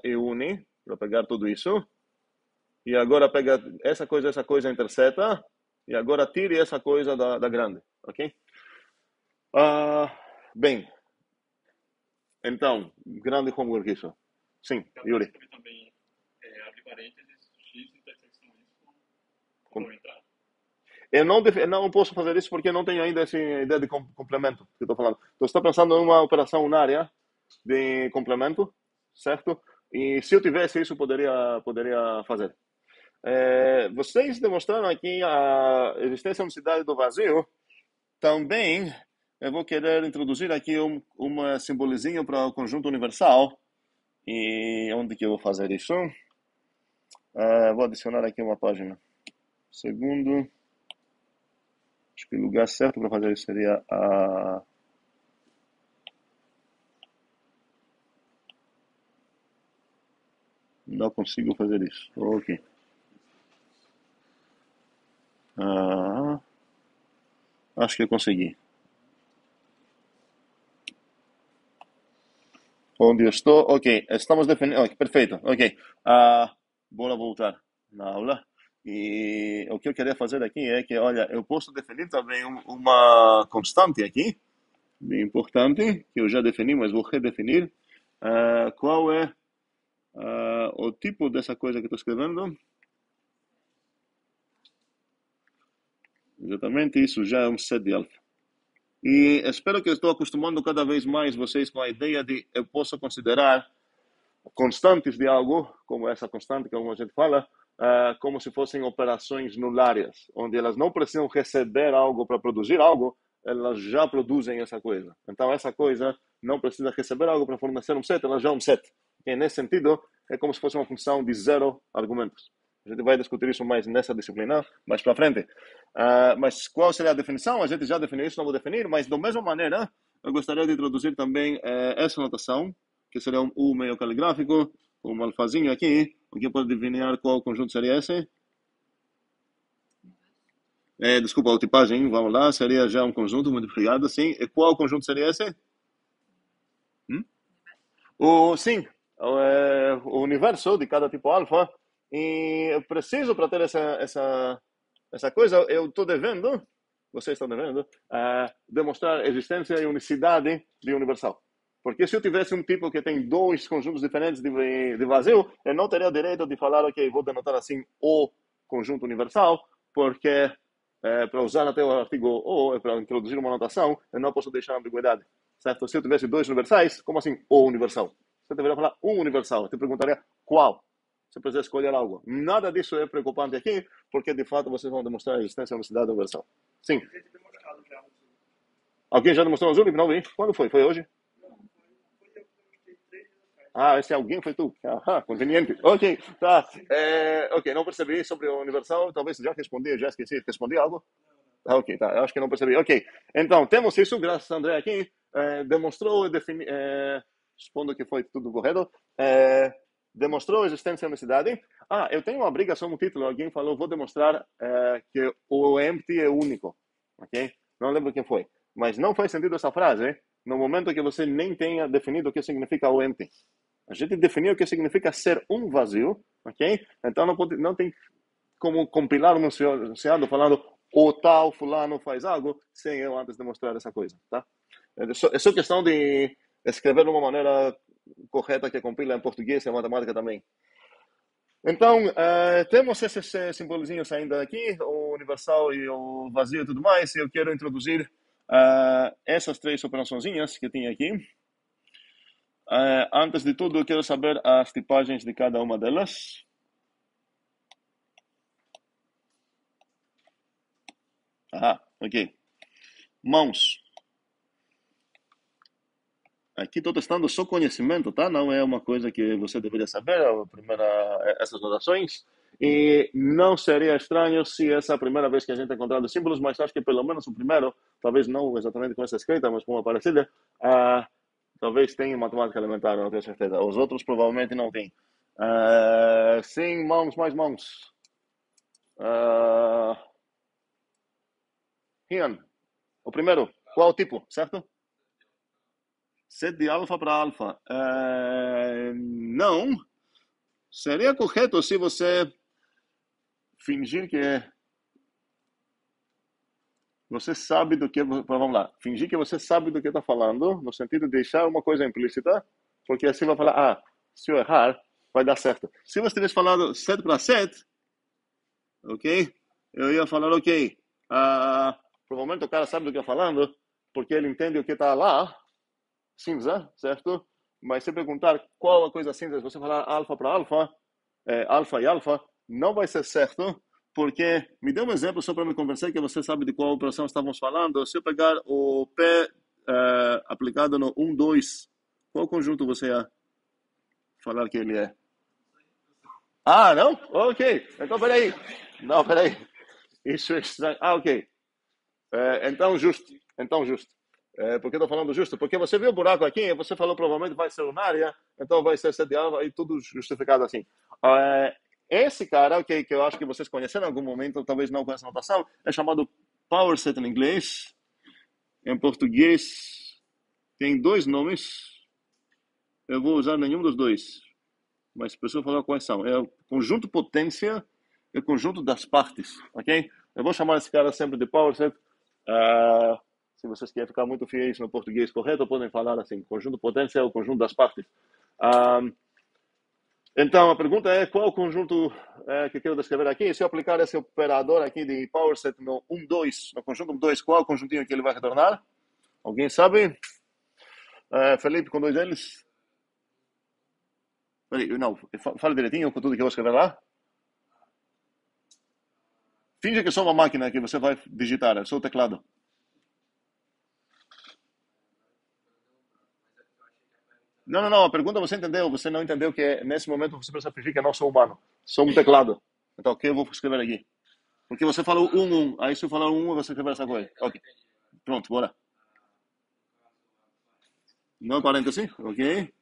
e une, para pegar tudo isso. E agora pega essa coisa interseta, e agora tire essa coisa da grande, ok? Bem, então, grande homework isso. Sim, Yuri. Também abre parênteses, X intersecção Y, complementar. Eu não posso fazer isso porque eu não tenho ainda essa ideia de complemento que eu estou falando. Então, você está pensando em uma operação unária de complemento, certo? E se eu tivesse isso, poderia fazer. Vocês demonstraram aqui a existência da unicidade do vazio. Também eu vou querer introduzir aqui um simbolizinho para o conjunto universal. E onde que eu vou fazer isso? Vou adicionar aqui uma página. Segundo, acho que o lugar certo para fazer isso seria a... Não consigo fazer isso. Ok. Acho que eu consegui. Onde eu estou? Ok, estamos definindo. Okay, perfeito. Ok. Bora voltar na aula. E o que eu queria fazer aqui é que, olha, eu posso definir também uma constante aqui, bem importante, que eu já defini, mas vou redefinir. Qual é o tipo dessa coisa que estou escrevendo? Exatamente isso, já é um set de alfa. E espero que eu estou acostumando cada vez mais vocês com a ideia de eu posso considerar constantes de algo, como essa constante, como a gente fala, como se fossem operações nulárias, onde elas não precisam receber algo para produzir algo, elas já produzem essa coisa. Então, essa coisa não precisa receber algo para fornecer um set, ela já é um set. E nesse sentido, é como se fosse uma função de 0 argumentos. A gente vai discutir isso mais nessa disciplina, mais para frente. Mas qual seria a definição? A gente já definiu isso, não vou definir, mas da mesma maneira, eu gostaria de introduzir também essa notação, que seria um U meio caligráfico, um alfazinho aqui. Alguém pode adivinhar qual conjunto seria esse? Desculpa, a tipagem, vamos lá, seria já um conjunto, muito obrigado, sim. E qual conjunto seria esse? Sim, o universo de cada tipo alfa. E eu preciso, para ter essa coisa, eu estou devendo, vocês estão devendo, demonstrar existência e unicidade de universal. Porque se eu tivesse um tipo que tem dois conjuntos diferentes de vazio, eu não teria o direito de falar, ok, vou denotar assim o conjunto universal, porque para usar até o artigo ou para introduzir uma notação, eu não posso deixar ambiguidade. Certo? Se eu tivesse dois universais, como assim o universal? Você deveria falar um universal. Eu te perguntaria qual. Você precisa escolher algo. Nada disso é preocupante aqui, porque de fato vocês vão demonstrar a existência da unicidade universal. Sim. Alguém já demonstrou no Zoom? Não vi. Quando foi? Foi hoje? Esse alguém foi tu. Conveniente. Ok, tá. Ok, não percebi sobre o universal. Talvez já respondi, já esqueci. Respondi algo? Ok, tá. Eu acho que não percebi. Ok. Então, temos isso, graças a André aqui. Demonstrou, supondo que foi tudo correto, demonstrou a existência da unicidade. Eu tenho uma briga sobre o título. Alguém falou, vou demonstrar que o empty é único. Ok? Não lembro quem foi. Mas não faz sentido essa frase no momento que você nem tenha definido o que significa o empty. A gente definiu o que significa ser um vazio, ok? Então não tem como compilar um enunciado falando o tal fulano faz algo sem eu antes demonstrar essa coisa, tá? É só questão de escrever de uma maneira correta que compila em português e em matemática também. Então, temos esses simbolozinhos ainda aqui, o universal e o vazio e tudo mais, e eu quero introduzir essas três operaçõezinhas que tem aqui. Antes de tudo, eu quero saber as tipagens de cada uma delas. Ok. Mãos. Aqui estou testando só conhecimento, tá? Não é uma coisa que você deveria saber, essas notações. E não seria estranho se essa é a primeira vez que a gente tem encontrado símbolos, mas acho que pelo menos o primeiro, talvez não exatamente com essa escrita, mas com uma parecida, talvez tenha matemática elementar, não tenho certeza. Os outros provavelmente não têm. Sim, mãos, mais mãos. Rian, o primeiro, qual o tipo, certo? Set de alfa para alfa. Não. Seria correto se você fingir que você sabe do que... Vamos lá. Fingir que você sabe do que está falando, no sentido de deixar uma coisa implícita, porque assim vai falar, se eu errar, vai dar certo. Se você tivesse falado set para set, ok? Eu ia falar, ok, provavelmente o cara sabe do que está falando, porque ele entende o que está lá, cinza, certo? Mas se perguntar qual a coisa cinza, se você falar alfa para alfa, alfa e alfa, não vai ser certo, porque me dê um exemplo só para me convencer que você sabe de qual operação estávamos falando. Se eu pegar o P aplicado no 1, 2, qual conjunto você ia falar que ele é? Não? Ok. Então, peraí. Não, peraí. Isso é estranho. Ok. Então, justo. Por que estou falando justo? Porque você viu o buraco aqui, você falou provavelmente vai ser lunária, então vai ser set de alfa e tudo justificado assim. Esse cara, okay, que eu acho que vocês conheceram em algum momento, talvez não com essa notação, é chamado power set em inglês. Em português tem dois nomes. Eu vou usar nenhum dos dois, mas a pessoa falou quais são. É o conjunto potência e o conjunto das partes, ok? Eu vou chamar esse cara sempre de power set. Se vocês querem ficar muito fiéis no português correto, podem falar assim, conjunto potência é o conjunto das partes. Então, a pergunta é qual o conjunto que eu quero descrever aqui. Se eu aplicar esse operador aqui de power set no 1, 2, no conjunto 1, 2, qual é o conjuntinho que ele vai retornar? Alguém sabe? Felipe, com dois deles? Não, fala direitinho com tudo que eu vou escrever lá. Finge que sou uma máquina que você vai digitar, é só o teclado. Não, a pergunta você entendeu, você não entendeu que nesse momento você precisa fingir que eu não sou humano, sou um teclado. Então, o que eu vou escrever aqui? Porque você falou 1, aí se eu falar 1, você escrever essa coisa. Ok, pronto, bora. Não 45? Ok.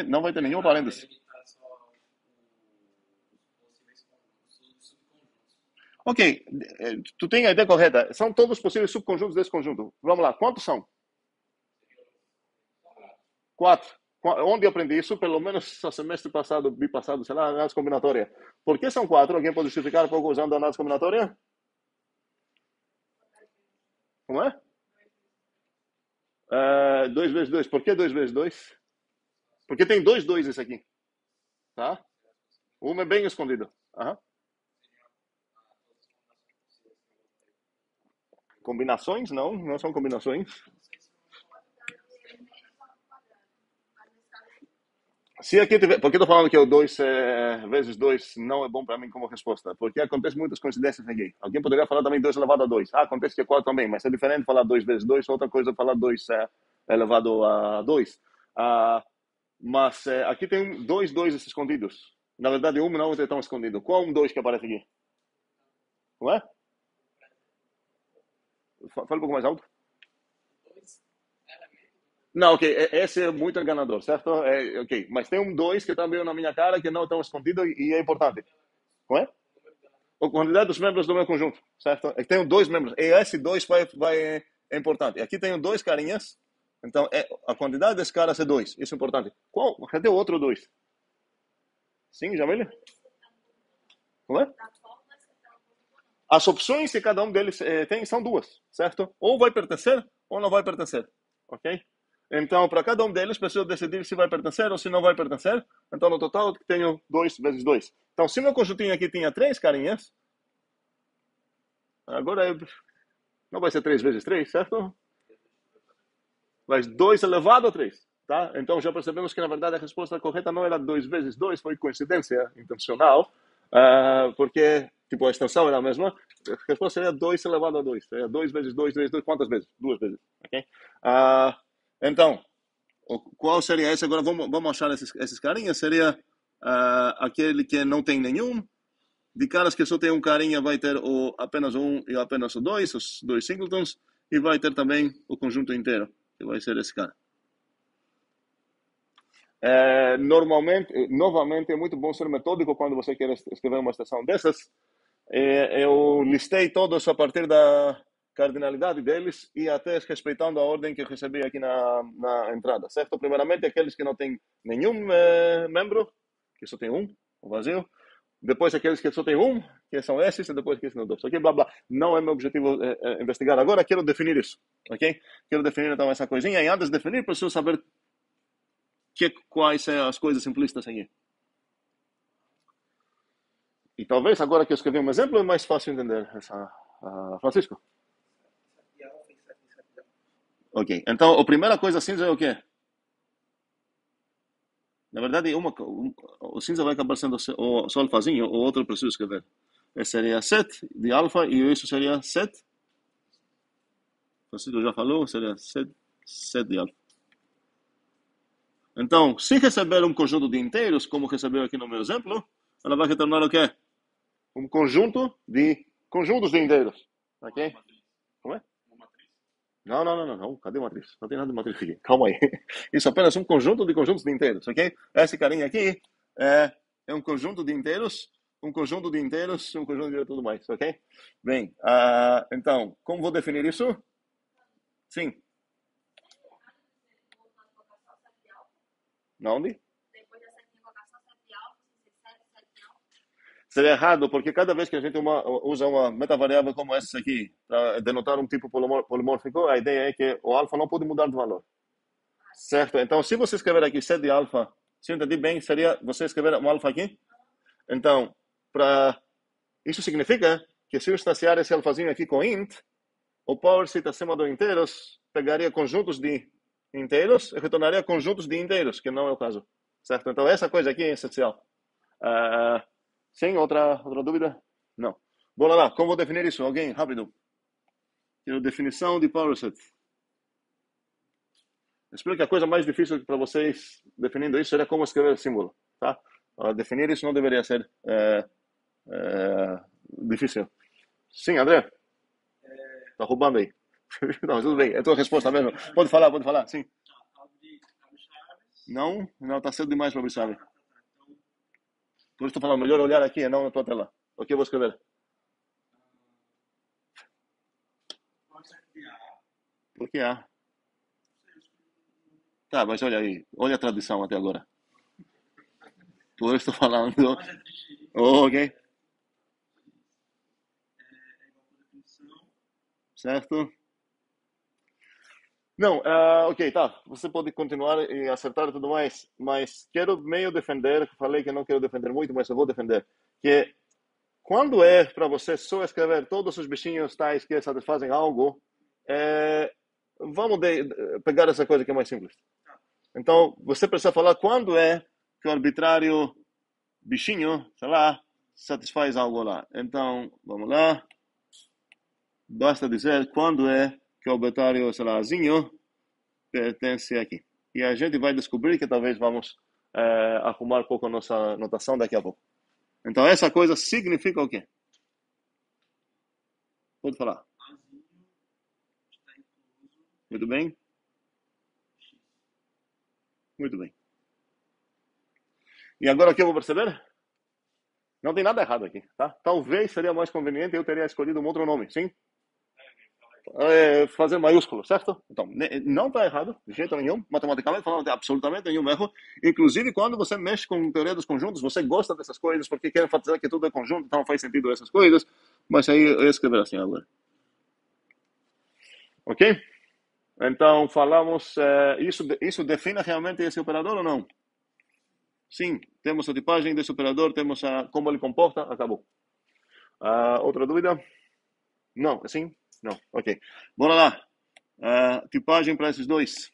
Não vai ter nenhum parênteses. Delimitar só os possíveis conjuntos, os subconjuntos. Ok, tu tem a ideia correta. São todos possíveis subconjuntos desse conjunto. Vamos lá, quantos são? 4. Onde eu aprendi isso? Pelo menos no semestre passado, bipassado, sei lá, análise combinatória. Por que são 4? Alguém pode justificar um pouco usando a análise combinatória? Como é? 2 vezes 2. Por que 2 vezes 2? Porque tem 2 2 aqui. Tá? Uma é bem escondido. Aham. Combinações? Não são combinações. Se aqui tiver, por que eu estou falando que o 2 vezes 2 não é bom para mim como resposta? Porque acontece muitas coincidências aqui. Alguém poderia falar também 2 elevado a 2. Acontece que é 4 também, mas é diferente falar 2 vezes 2, outra coisa é falar 2 elevado a 2. Mas aqui tem 2 2 escondidos. Na verdade, um não é tão escondido. Qual um 2 que aparece aqui? Não é? Fala um pouco mais alto. Não, ok, esse é muito enganador, certo? Ok, mas tem um 2 que está meio na minha cara, que não é tão escondido e é importante. Não é? A quantidade dos membros do meu conjunto, certo? É que tenho 2 membros, e esse 2 é importante. Aqui tenho 2 carinhas, então a quantidade desses caras é 2, isso é importante. Cadê o outro 2? Sim, Jamile? Não é? As opções que cada um deles tem são 2, certo? Ou vai pertencer ou não vai pertencer, ok? Então, para cada um deles, preciso decidir se vai pertencer ou se não vai pertencer. Então, no total, tenho 2 vezes 2. Então, se meu conjuntinho aqui tinha 3 carinhas, agora não vai ser 3 vezes 3, certo? Vai 2 elevado a 3, tá? Então, já percebemos que, na verdade, a resposta correta não era 2 vezes 2, foi coincidência intencional, porque, tipo, a extensão era a mesma. A resposta seria 2 elevado a 2. Seria 2 vezes 2 vezes 2, quantas vezes? 2 vezes, ok? Então, qual seria esse? Agora vamos achar esses carinhas. Seria aquele que não tem nenhum. De caras que só tem um carinha, vai ter apenas um e apenas o 2, os 2 singletons. E vai ter também o conjunto inteiro, que vai ser esse cara. Novamente, é muito bom ser metódico quando você quer escrever uma extensão dessas. Eu listei todos a partir da cardinalidade deles e até respeitando a ordem que eu recebi aqui na entrada, certo? Primeiramente, aqueles que não têm nenhum membro, que só tem um, o vazio. Depois, aqueles que só tem um, que são esses, e depois que são dois. Ok, blá, blá. Não é meu objetivo investigar agora, quero definir isso, ok? Quero definir, então, essa coisinha, e antes de definir, preciso saber quais são as coisas simplistas aqui. E talvez, agora que eu escrevi um exemplo, é mais fácil entender Francisco. Ok, então a primeira coisa cinza é o quê? Na verdade, o cinza vai acabar sendo só alfazinho, o outro eu preciso escrever. Esse seria set de alfa e isso seria set. Francisco já falou, seria set de alfa. Então, se receber um conjunto de inteiros, como recebeu aqui no meu exemplo, ela vai retornar o quê? Um conjunto de conjuntos de inteiros. Ok? Como é? Não. Cadê a matriz? Não tem nada de matriz aqui. Calma aí. Isso é apenas um conjunto de conjuntos de inteiros, ok? Esse carinha aqui é um conjunto de inteiros, um conjunto de tudo mais, ok? Bem, então, como vou definir isso? Sim. Onde? Seria errado, porque cada vez que a gente usa uma metavariável como essa aqui, para denotar um tipo polimórfico, a ideia é que o alfa não pode mudar de valor. Certo? Então, se você escrever aqui set de alfa, se eu entendi bem, seria você escrever um alfa aqui? Então, isso significa que se eu estaciar esse alfazinho aqui com int, o power set acima do inteiros pegaria conjuntos de inteiros e retornaria conjuntos de inteiros, que não é o caso. Certo? Então, essa coisa aqui é essencial. Sim, outra dúvida? Não. Bora lá, como vou definir isso? Alguém, rápido. Quero definição de power set. Espero que a coisa mais difícil para vocês definindo isso seria como escrever símbolo, tá? Definir isso não deveria ser difícil. Sim, André? Tá roubando aí. Não, tudo bem, é a tua resposta mesmo. Pode falar, sim. Abre chaves, Não? Não, está cedo demais para abrir chave. Então, Por isso estou falando, melhor olhar aqui e não na tua tela. O que eu vou escrever? pode ser que A, Por que há? não sei, Tá, mas olha aí. Olha a tradução até agora. Por isso estou falando. pode ser X, Ok, é igual por definição. certo? Não, ok, tá. Você pode continuar e acertar e tudo mais, mas quero meio defender, falei que não quero defender muito, mas eu vou defender, que quando é para você só escrever todos os bichinhos tais que satisfazem algo, vamos pegar essa coisa que é mais simples. Então, você precisa falar quando é que o arbitrário bichinho, sei lá, satisfaz algo lá. Então, vamos lá. Basta dizer quando é que o arbitrário, sei lá, zinho, pertence aqui. E a gente vai descobrir que talvez vamos arrumar um pouco a nossa notação daqui a pouco. Então, essa coisa significa o quê? Pode falar. Azinho está incluso Muito bem? X. Muito bem. E agora o que eu vou perceber? Não tem nada errado aqui, tá? Talvez seria mais conveniente eu teria escolhido um outro nome, sim? Fazer maiúsculo, certo? Então, não está errado, de jeito nenhum, matematicamente falando, não tem absolutamente nenhum erro. Inclusive, quando você mexe com teoria dos conjuntos, você gosta dessas coisas, porque quer enfatizar que tudo é conjunto, então faz sentido essas coisas. Mas aí eu ia escrever assim agora. Ok? Então, falamos, isso define realmente esse operador ou não? Sim, temos a tipagem desse operador, temos como ele comporta, acabou. Outra dúvida? Não, assim? Não, ok. Bora lá. Tipagem para esses dois.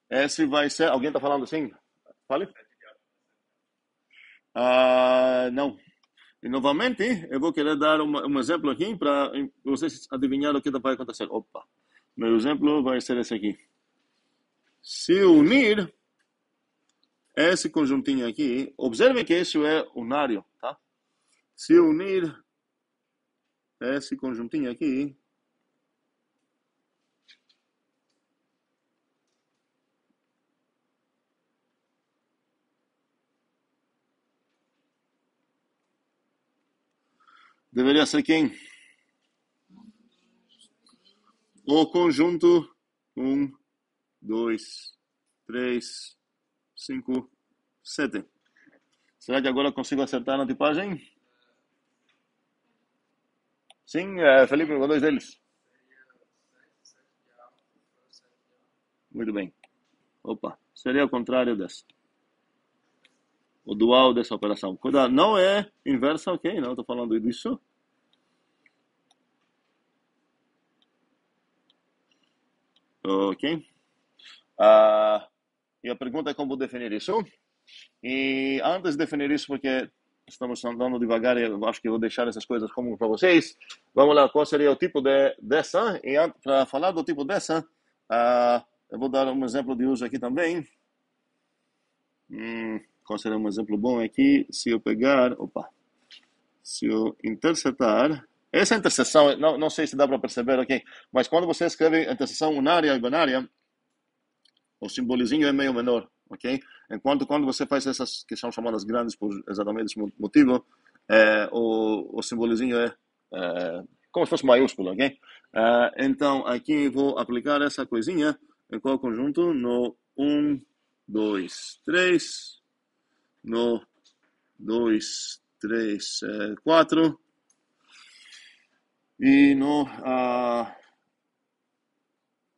Esse vai ser. Alguém está falando assim? Fale. Não. E novamente, eu vou querer dar um exemplo aqui para vocês adivinharem o que vai acontecer. Opa. Meu exemplo vai ser esse aqui. Se unir esse conjuntinho aqui, observem que isso é unário, tá? Se unir esse conjuntinho aqui, deveria ser quem? O conjunto 1, 2, 3, 5, 7. Será que agora consigo acertar na tipagem? Sim, Felipe, com dois deles. Muito bem. Opa, seria o contrário dessa. O dual dessa operação. Cuidado, não é inversa, ok? Não estou falando disso. Ok. E a pergunta é como definir isso. E antes de definir isso, porque estamos andando devagar e eu acho que vou deixar essas coisas comuns para vocês, vamos lá, qual seria o tipo dessa? E para falar do tipo dessa, eu vou dar um exemplo de uso aqui também. Qual seria um exemplo bom aqui? Se eu pegar, se eu intersetar, essa interseção, não sei se dá para perceber, ok? Mas quando você escreve interseção unária e binária, o simbolizinho é meio menor, ok? Enquanto quando você faz essas que são chamadas grandes por exatamente esse motivo, o simbolizinho é como se fosse maiúsculo, ok? Então, aqui vou aplicar essa coisinha em qual conjunto? No 1, 2, 3, no 2, 3, 4 e no,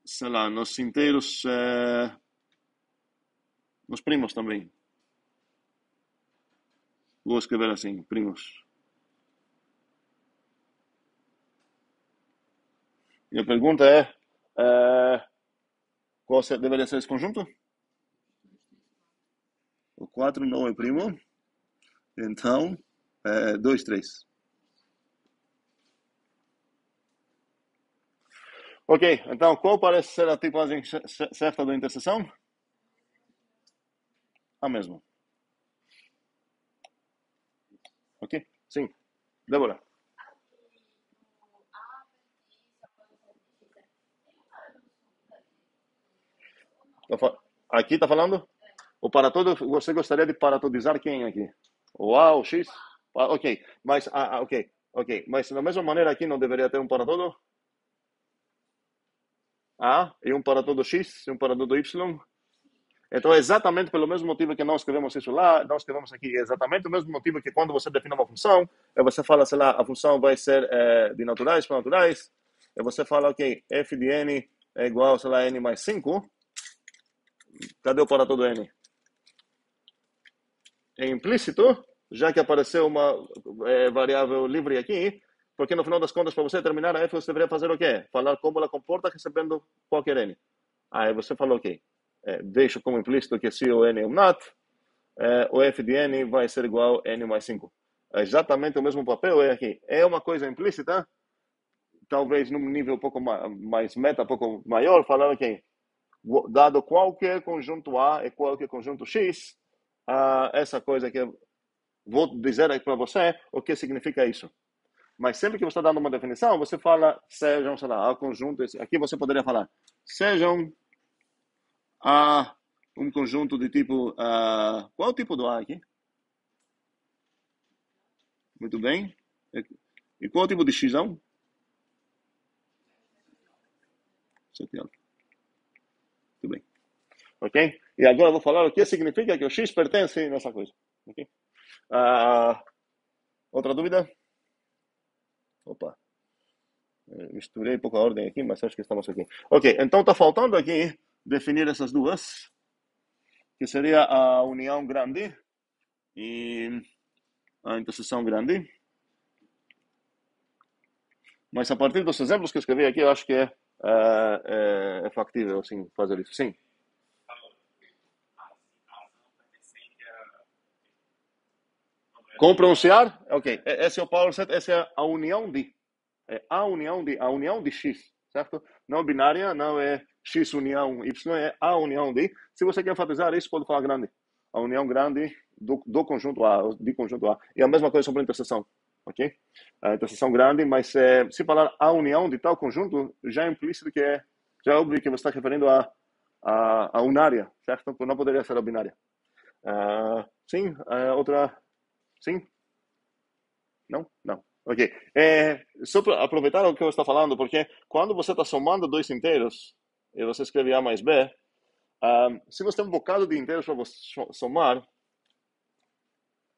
sei lá, nos inteiros, nos primos também. Vou escrever assim, primos. E a pergunta qual deveria ser esse conjunto? O 4 não é primo. Então, 2, 3. Ok, então qual parece ser a tipagem certa da interseção? A mesma. Ok? Sim. Débora. Aqui está falando? O para todo, você gostaria de paratodizar quem aqui? O A, o X? Ok, mas, ok. Mas da mesma maneira aqui não deveria ter um para todo? A e um para todo X e um para todo Y? Então, é exatamente pelo mesmo motivo que nós escrevemos isso lá, nós escrevemos aqui, é exatamente o mesmo motivo que quando você define uma função, você fala, sei lá, a função vai ser de naturais para naturais, e você fala, ok, f de n é igual, sei lá, n mais 5, cadê o para todo n? É implícito, já que apareceu uma variável livre aqui, porque no final das contas, para você determinar a f, você deveria fazer o quê? Falar como ela comporta recebendo qualquer n. Aí você falou, ok, deixo como implícito que se o n é um NAT, o f de n vai ser igual a n mais 5. É exatamente o mesmo papel aqui. É uma coisa implícita, talvez num nível um pouco mais meta, um pouco maior, falar, ok, dado qualquer conjunto A e qualquer conjunto X, essa coisa que eu vou dizer aí para você, o que significa isso. Mas sempre que você está dando uma definição, você fala, sejam, sei lá, conjuntos, aqui você poderia falar, sejam um conjunto de tipo, qual é o tipo do A aqui? Muito bem. E qual é o tipo de X? Muito bem. Ok? E agora eu vou falar o que significa que o X pertence nessa coisa. Ok? Outra dúvida? Opa. Misturei um pouco a ordem aqui, mas acho que estamos aqui. Ok, então está faltando aqui definir essas duas, que seria a união grande e a interseção grande. Mas a partir dos exemplos que eu escrevi aqui, eu acho que é factível assim, fazer isso. Sim. Como pronunciar? Ok, esse é o power set, essa é a união de. É a união de X, certo? Não binária, não é X união Y, é a união de. Se você quer enfatizar isso, pode falar grande. A união grande do conjunto A, de conjunto A. E a mesma coisa sobre a interseção, ok? A interseção grande, mas se falar a união de tal conjunto, já é implícito que já é óbvio que você está referindo a unária, certo? Não poderia ser a binária. Sim, outra... Sim? Não? Não. Ok. Só para aproveitar o que você está falando, porque quando você está somando dois inteiros, e você escreve A mais B, se você tem um bocado de inteiros para você somar,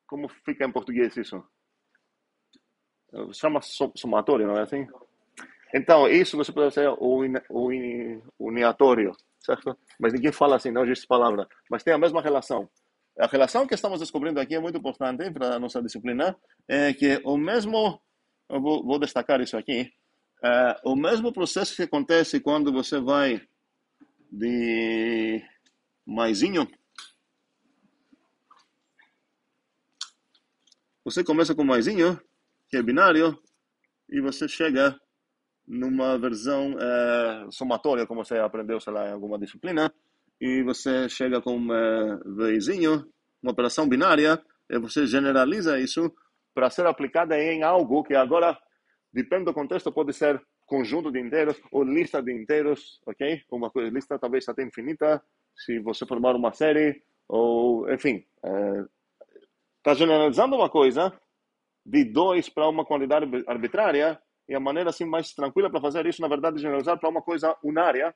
como fica em português isso? Chama somatório, não é assim? Então, isso você pode ser o uniatório, certo? Mas ninguém fala assim, não existe palavra. Mas tem a mesma relação. A relação que estamos descobrindo aqui é muito importante para a nossa disciplina, é que o mesmo, eu vou destacar isso aqui, o mesmo processo que acontece quando você vai de maisinho, você começa com maisinho, que é binário, e você chega numa versão somatória, como você aprendeu, sei lá, em alguma disciplina, e você chega com vezinho, uma operação binária, e você generaliza isso para ser aplicada em algo que agora, depende do contexto, pode ser conjunto de inteiros ou lista de inteiros, ok? Uma coisa, lista talvez até infinita, se você formar uma série, ou, enfim, está generalizando uma coisa de 2 para uma quantidade arbitrária, e a maneira assim mais tranquila para fazer isso, na verdade, é generalizar para uma coisa unária.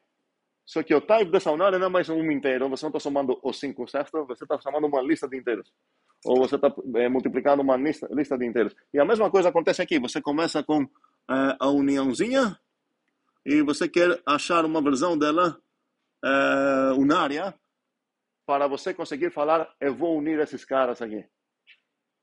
Só que o type dessa unária não é mais um inteiro, você não está somando os 5, certo? Você está somando uma lista de inteiros. Ou você está multiplicando uma lista de inteiros. E a mesma coisa acontece aqui, você começa com a uniãozinha, e você quer achar uma versão dela unária, para você conseguir falar, eu vou unir esses caras aqui.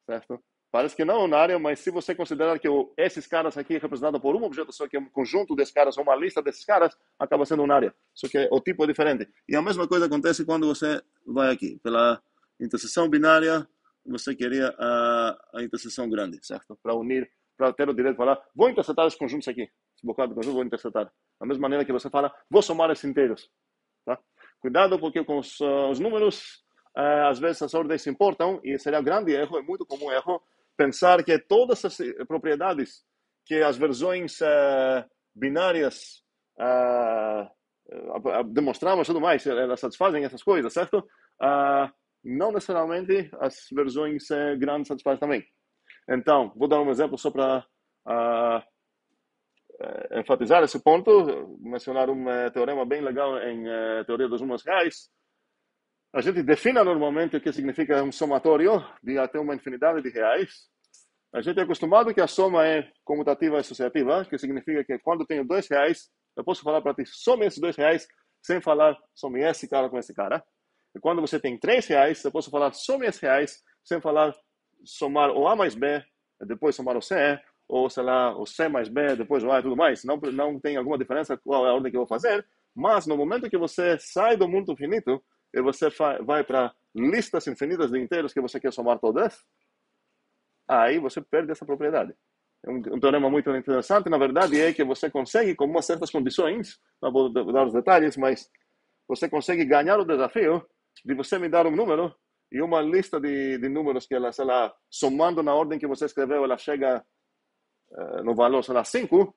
Certo? Parece que não é unária, mas se você considerar que esses caras aqui é representado por um objeto só, que é um conjunto desses caras, ou uma lista desses caras, acaba sendo unária. Só que o tipo é diferente. E a mesma coisa acontece quando você vai aqui. Pela interseção binária, você queria a interseção grande, certo? Para unir, para ter o direito de falar, vou intersetar esses conjuntos aqui. Esse bocado de conjunto, vou intersetar. Da mesma maneira que você fala, vou somar esses inteiros. Tá? Cuidado, porque com os números, às vezes as ordens se importam, e seria um grande erro, é muito comum erro, pensar que todas as propriedades que as versões binárias demonstramos tudo mais, elas satisfazem essas coisas, certo? Não necessariamente as versões grandes satisfazem também. Então, vou dar um exemplo só para enfatizar esse ponto, mencionar um teorema bem legal em teoria dos números reais. A gente define normalmente o que significa um somatório de até uma infinidade de reais. A gente é acostumado que a soma é comutativa e associativa, que significa que quando eu tenho R$2, eu posso falar para ti, some esses R$2, sem falar, some esse cara com esse cara. E quando você tem R$3, eu posso falar, some esses reais, sem falar, somar o A mais B, depois somar o C, ou sei lá, o C mais B, depois o A e tudo mais. Não tem alguma diferença qual é a ordem que eu vou fazer, mas no momento que você sai do mundo finito, e você vai para listas infinitas de inteiros que você quer somar todas, aí você perde essa propriedade. É um teorema muito interessante, na verdade, é que você consegue, com umas certas condições, não vou dar os detalhes, mas você consegue ganhar o desafio de você me dar um número e uma lista de números que ela, sei lá, somando na ordem que você escreveu, ela chega no valor, sei lá, 5,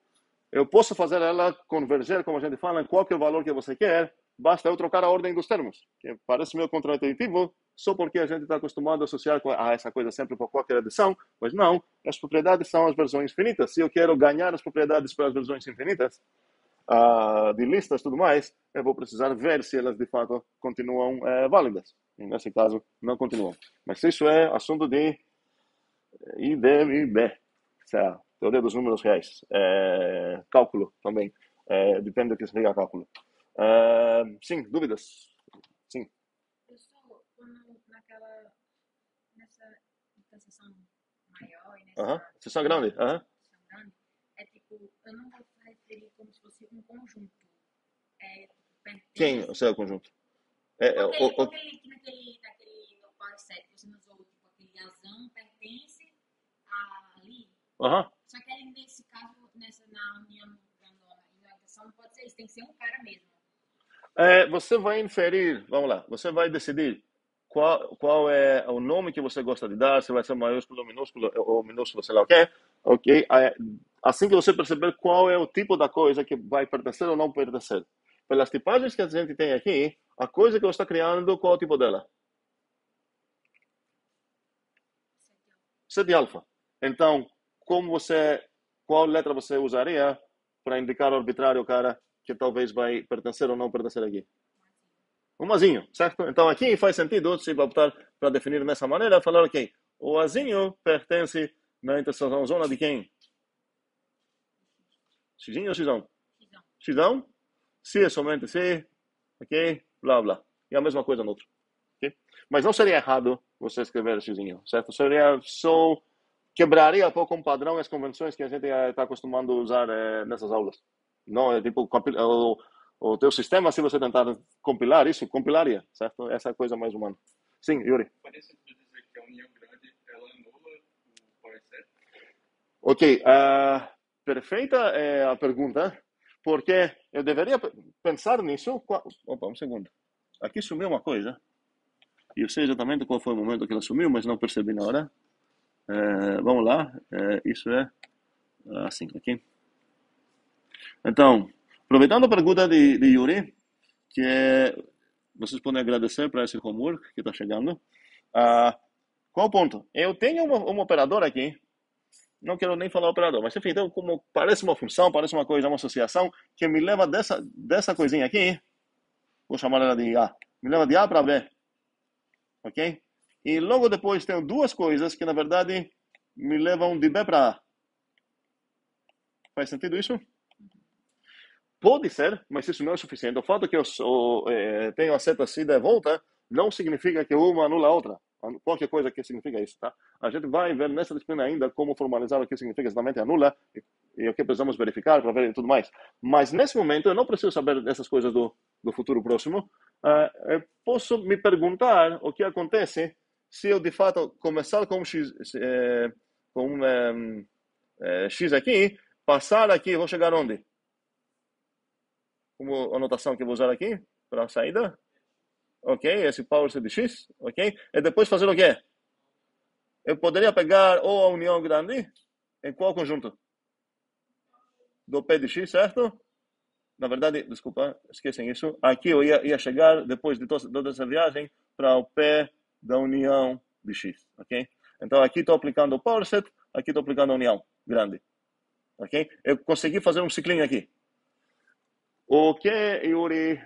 eu posso fazer ela converger, como a gente fala, em qualquer valor que você quer, basta eu trocar a ordem dos termos, que parece meio contraintuitivo, só porque a gente está acostumado a associar com essa coisa sempre por qualquer adição, mas não, as propriedades são as versões infinitas. Se eu quero ganhar as propriedades para as versões infinitas, de listas e tudo mais, eu vou precisar ver se elas de fato continuam válidas. E nesse caso, não continuam. Mas isso é assunto de IDIB, teoria dos números reais. Cálculo também. Depende do que significa cálculo. Sim, dúvidas? Sim. Pessoal, nessa sessão maior e nessa Sessão grande. sessão grande, é tipo, eu não vou referir como se fosse um conjunto. Quem é o seu conjunto? Naquele no par 7, você não usou tipo, aquele azão pertence ali. Só que ali nesse caso, na união grandona e na adição, não pode ser isso, tem que ser um cara mesmo. Você vai inferir, vamos lá, você vai decidir qual é o nome que você gosta de dar, se vai ser maiúsculo, minúsculo ou minúsculo, sei lá o que, ok? Assim que você perceber qual é o tipo da coisa que vai pertencer ou não pertencer. Pelas tipagens que a gente tem aqui, a coisa que você está criando, qual é o tipo dela? 7 alfa. Então, qual letra você usaria para indicar arbitrário o cara que talvez vai pertencer ou não pertencer aqui? Um azinho, certo? Então aqui faz sentido, se optar para definir dessa maneira, falar, ok, o azinho pertence na interseção zona de quem? Xzinho ou xzão? Xzão? Se é somente se, ok, blá blá. E a mesma coisa no outro. Okay? Mas não seria errado você escrever xzinho, certo? Seria só quebraria um pouco um padrão e as convenções que a gente está acostumado a usar nessas aulas. Não é tipo o teu sistema, se você tentar compilar isso, compilaria, certo? Essa é a coisa mais humana. Sim, Yuri. Parece dizer que a união grande, ela anula o par 7? Ok, perfeita é a pergunta, porque eu deveria pensar nisso. Opa, um segundo. Aqui sumiu uma coisa. Eu sei exatamente qual foi o momento que ela sumiu, mas não percebi na hora. Vamos lá. Isso é assim, aqui. Então, aproveitando a pergunta de Yuri, que vocês podem agradecer para esse homework que está chegando. Qual o ponto? Eu tenho um operador aqui, não quero nem falar operador, mas enfim, então, como parece uma função, parece uma coisa, uma associação, que me leva dessa coisinha aqui, vou chamar ela de A, me leva de A para B, ok? E logo depois tenho duas coisas que, na verdade, me levam de B para A. Faz sentido isso? Pode ser, mas isso não é suficiente. O fato que eu tenho a seta C de volta não significa que uma anula a outra. Qualquer coisa que significa isso, tá? A gente vai ver nessa disciplina ainda como formalizar o que significa exatamente anula e o que precisamos verificar para ver e tudo mais. Mas nesse momento eu não preciso saber dessas coisas do futuro próximo. Eu posso me perguntar o que acontece se eu de fato começar com X, X aqui, passar aqui, vou chegar onde? Como anotação que eu vou usar aqui para a saída. Ok, esse power de x, ok? E depois fazer o quê? Eu poderia pegar ou a união grande, em qual conjunto? Do P de x, certo? na verdade, desculpa, esquecem isso. Aqui eu ia chegar, depois de toda essa viagem, para o pé da união de X, ok? Então, aqui estou aplicando o power set, aqui estou aplicando a união grande, ok? Eu consegui fazer um ciclinho aqui. O que Yuri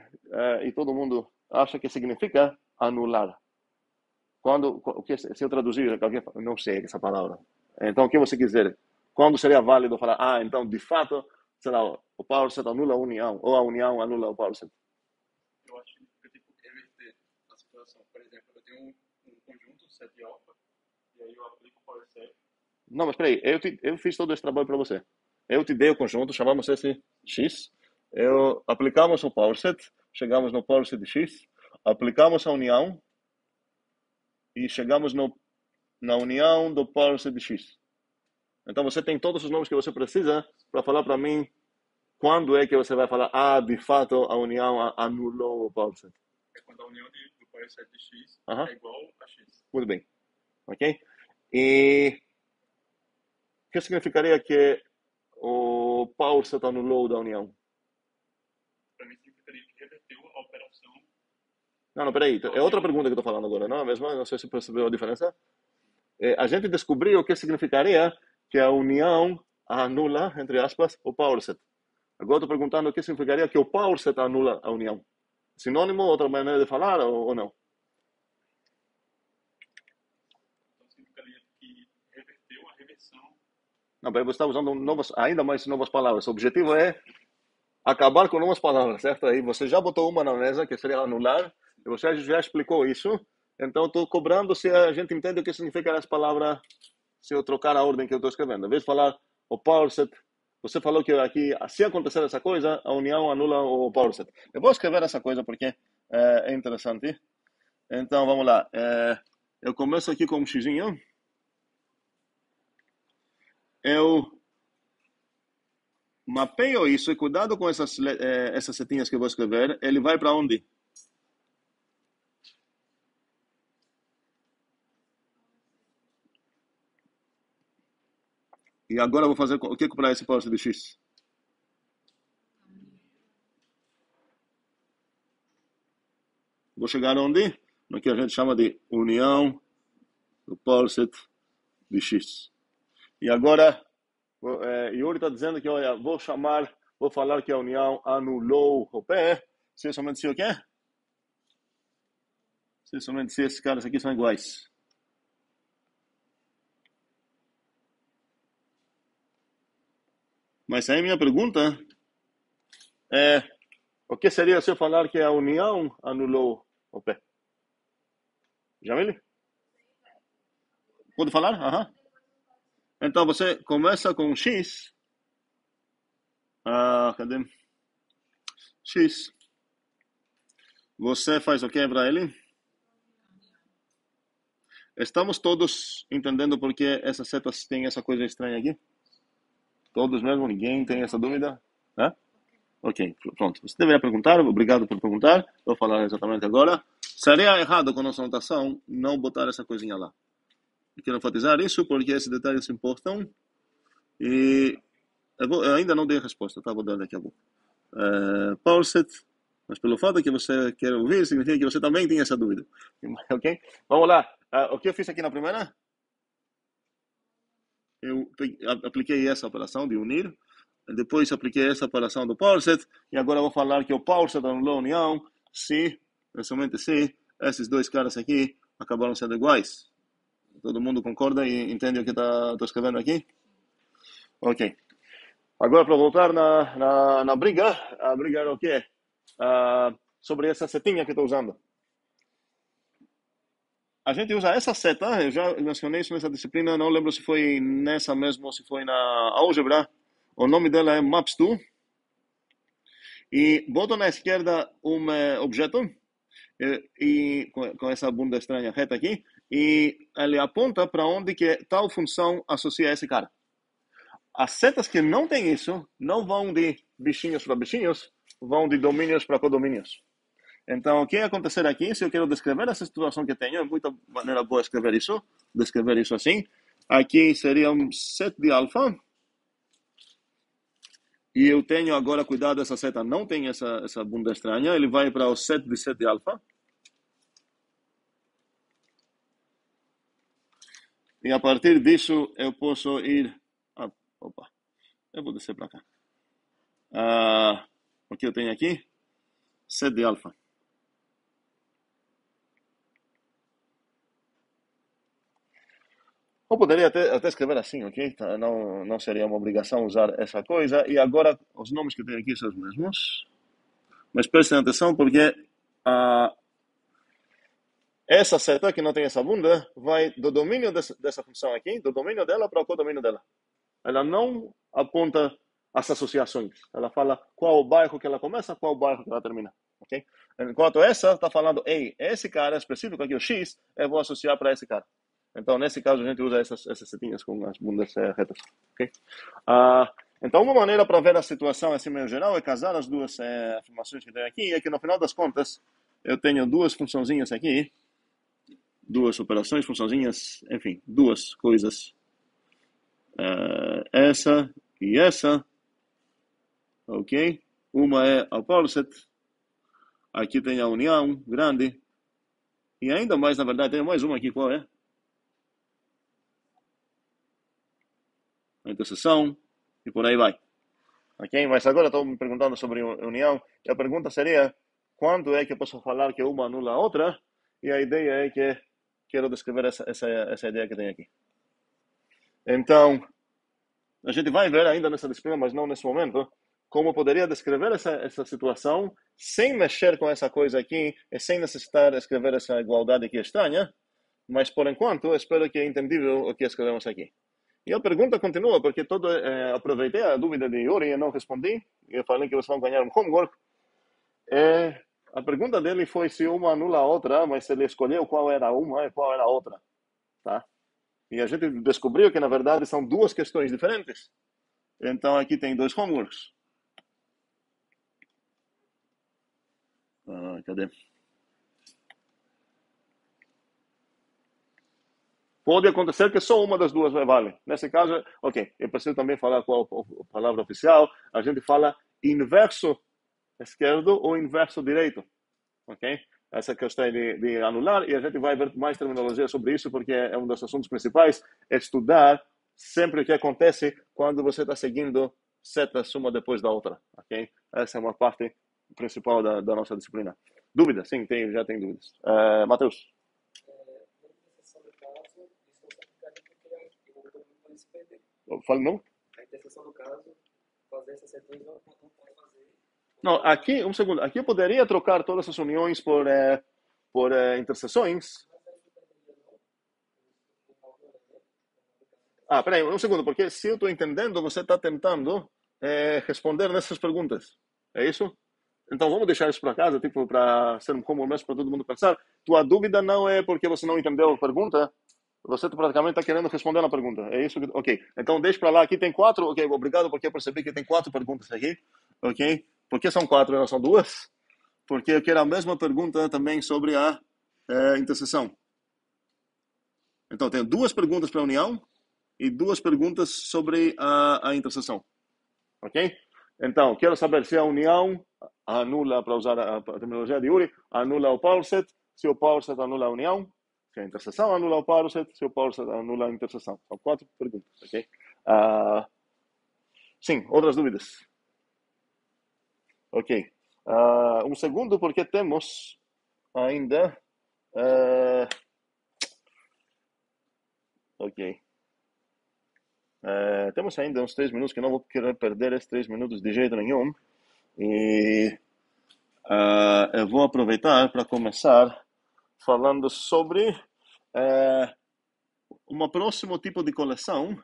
e todo mundo acha que significa anular? Se eu traduzir, não sei essa palavra. Então, o que você quiser? Quando seria válido falar, então, de fato, será o power set anula a união, ou a união anula o power set? Eu acho que eu tenho que reverter a situação. Por exemplo, eu tenho um conjunto set de alfa, e aí eu aplico o power set. Não, mas peraí, eu fiz todo esse trabalho para você. Eu te dei o conjunto, chamamos esse X, aplicamos o power set, chegamos no power set de X, aplicamos a união, e chegamos na união do power set de X. Então você tem todos os nomes que você precisa para falar para mim quando é que você vai falar, de fato a união anulou o power set. É quando a união do power set de X Aham. é igual a X. Muito bem. Ok? E o que significaria que o power set anulou da união? Para mim significaria que reverteu a operação. Não, peraí. É outra pergunta que eu estou falando agora, não é mesmo? Não sei se percebeu a diferença. A gente descobriu o que significaria que a união anula, entre aspas, o power set. Agora estou perguntando o que significaria que o power set anula a união. Sinônimo, outra maneira de falar ou não? Então significaria que reverteu a reversão. Não, você está usando ainda mais novas palavras. O objetivo é acabar com novas palavras, certo? Aí você já botou uma na mesa, que seria anular, e você já explicou isso. Então, estou cobrando se a gente entende o que significa essa palavra, se eu trocar a ordem que eu estou escrevendo. Em vez de falar o power set, você falou que aqui, se acontecer essa coisa, a união anula o power set. Eu vou escrever essa coisa porque é interessante. Então, vamos lá. Eu começo aqui com um xizinho. Eu mapeio isso e cuidado com essas setinhas que eu vou escrever. Ele vai para onde? E agora eu vou fazer o que para esse power set de X? Vou chegar onde? No que a gente chama de união do power set de X. E agora, Yuri está dizendo que, olha, vou falar que a união anulou o P, se somente se o quê? Se somente se esses caras aqui são iguais. Mas aí minha pergunta é, o que seria se eu falar que a união anulou o P? Jamile? Pode falar? Aham. Então você começa com X. Cadê? X. Você faz o que para ele? Estamos todos entendendo por que essas setas têm essa coisa estranha aqui? Todos mesmo? Ninguém tem essa dúvida? Ok, pronto. Você deveria perguntar, obrigado por perguntar. Vou falar exatamente agora. Seria errado com a nossa anotação não botar essa coisinha lá. Eu quero enfatizar isso porque esses detalhes importam. E eu ainda não dei a resposta, tá? Vou dar daqui a pouco. Power set, mas pelo fato que você quer ouvir, significa que você também tem essa dúvida. Ok? Vamos lá. O que eu fiz aqui na primeira? Eu apliquei essa operação de unir. Depois apliquei essa operação do power set. E agora eu vou falar que o power set anulou a união se, somente se, esses dois caras aqui acabaram sendo iguais. Todo mundo concorda e entende o que estou escrevendo aqui? Ok. Agora, para voltar na briga, a briga era o quê? Sobre essa setinha que estou usando. A gente usa essa seta, eu já mencionei isso nessa disciplina, não lembro se foi nessa mesmo ou se foi na álgebra. O nome dela é maps2. E boto na esquerda um objeto, e com essa bunda estranha reta aqui, e ele aponta para onde que tal função associa esse cara. As setas que não tem isso, não vão de bichinhos para bichinhos, vão de domínios para codomínios. Então, o que vai acontecer aqui, se eu quero descrever essa situação que tenho, é muita maneira boa descrever isso assim. Aqui seria um set de alfa. E eu tenho agora, cuidado, essa seta não tem essa bunda estranha, ele vai para o set de 7 alfa. E a partir disso eu posso ir... opa, eu vou descer para cá. O que eu tenho aqui? Set de alfa. Eu poderia até escrever assim, ok? Não seria uma obrigação usar essa coisa. E agora, os nomes que eu tenho aqui são os mesmos. Mas prestem atenção, porque essa seta que não tem essa bunda vai do domínio dessa função aqui, do domínio dela para o codomínio dela. Ela não aponta as associações. Ela fala qual o bairro que ela começa, qual o bairro que ela termina. Okay? Enquanto essa está falando, ei, esse cara específico aqui, o X, eu vou associar para esse cara. Então, nesse caso, a gente usa essas setinhas com as bundas retas. Okay? Então, uma maneira para ver a situação assim meio geral é casar as duas afirmações que tem aqui. É que, no final das contas, eu tenho duas funçãozinhas aqui. Duas operações, funçãozinhas, enfim, duas coisas. Essa e essa. Ok? Uma é a PowerSet. Aqui tem a união grande. E ainda mais, na verdade, tem mais uma aqui. Qual é? A interseção. E por aí vai. Ok? Mas agora estou me perguntando sobre união. E a pergunta seria, quando é que eu posso falar que uma anula a outra? E a ideia é que quero descrever essa ideia que tem aqui. Então, a gente vai ver ainda nessa disciplina, mas não nesse momento, como poderia descrever essa situação sem mexer com essa coisa aqui e sem necessitar escrever essa igualdade aqui estranha, mas por enquanto eu espero que é entendível o que escrevemos aqui. E a pergunta continua, porque aproveitei a dúvida de Yuri e não respondi, e eu falei que vocês vão ganhar um homework. A pergunta dele foi se uma anula a outra, mas ele escolheu qual era uma e qual era a outra. Tá? E a gente descobriu que, na verdade, são duas questões diferentes. Então, aqui tem dois homeworks. Cadê? Pode acontecer que só uma das duas vale. Nesse caso, ok, eu preciso também falar qual a palavra oficial. A gente fala inverso esquerdo ou inverso direito. Ok? Essa questão de anular, e a gente vai ver mais terminologia sobre isso, porque é um dos assuntos principais, é estudar sempre o que acontece quando você está seguindo setas uma depois da outra. Ok? Essa é uma parte principal da nossa disciplina. Dúvidas? Sim, já tem dúvidas. Matheus? Fala não? A interseção do caso, fazer essa sequência não pode fazer. Não, aqui, um segundo. Aqui eu poderia trocar todas as uniões por interseções. Peraí, um segundo, porque se eu estou entendendo, você está tentando responder nessas perguntas. É isso? Então vamos deixar isso para casa, tipo, para ser um comum mesmo para todo mundo pensar. Tua dúvida não é porque você não entendeu a pergunta. Você praticamente está querendo responder na pergunta. É isso? Ok. Então, deixa para lá. Aqui tem 4. Ok, obrigado, porque eu percebi que tem 4 perguntas aqui. Ok? Por que são 4 e não são 2? Porque eu quero a mesma pergunta também sobre a interseção. Então, tenho 2 perguntas para a união e 2 perguntas sobre a interseção. Ok? Então, quero saber se a união anula, para usar a terminologia de Yuri, anula o PowerSet, se o PowerSet anula a união, se a interseção anula o PowerSet, se o PowerSet anula a interseção. São 4 perguntas, ok? Sim, outras dúvidas? Ok. Um segundo, porque temos ainda... ok. Temos ainda uns 3 minutos, que não vou querer perder esses 3 minutos de jeito nenhum. E eu vou aproveitar para começar falando sobre um próximo tipo de coleção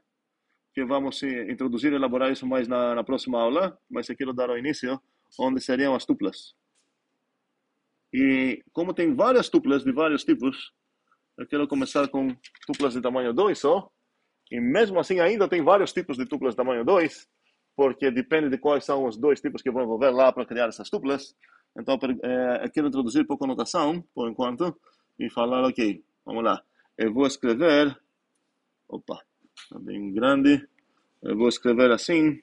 que vamos introduzir e elaborar isso mais na próxima aula, mas eu quero dar o início, onde seriam as tuplas. E como tem várias tuplas de vários tipos, eu quero começar com tuplas de tamanho 2 só, e mesmo assim ainda tem vários tipos de tuplas de tamanho 2, porque depende de quais são os 2 tipos que vão envolver lá para criar essas tuplas. Então, eu quero introduzir pouco notação, por enquanto, e falar, ok, vamos lá. Eu vou escrever, opa, está bem grande, eu vou escrever assim,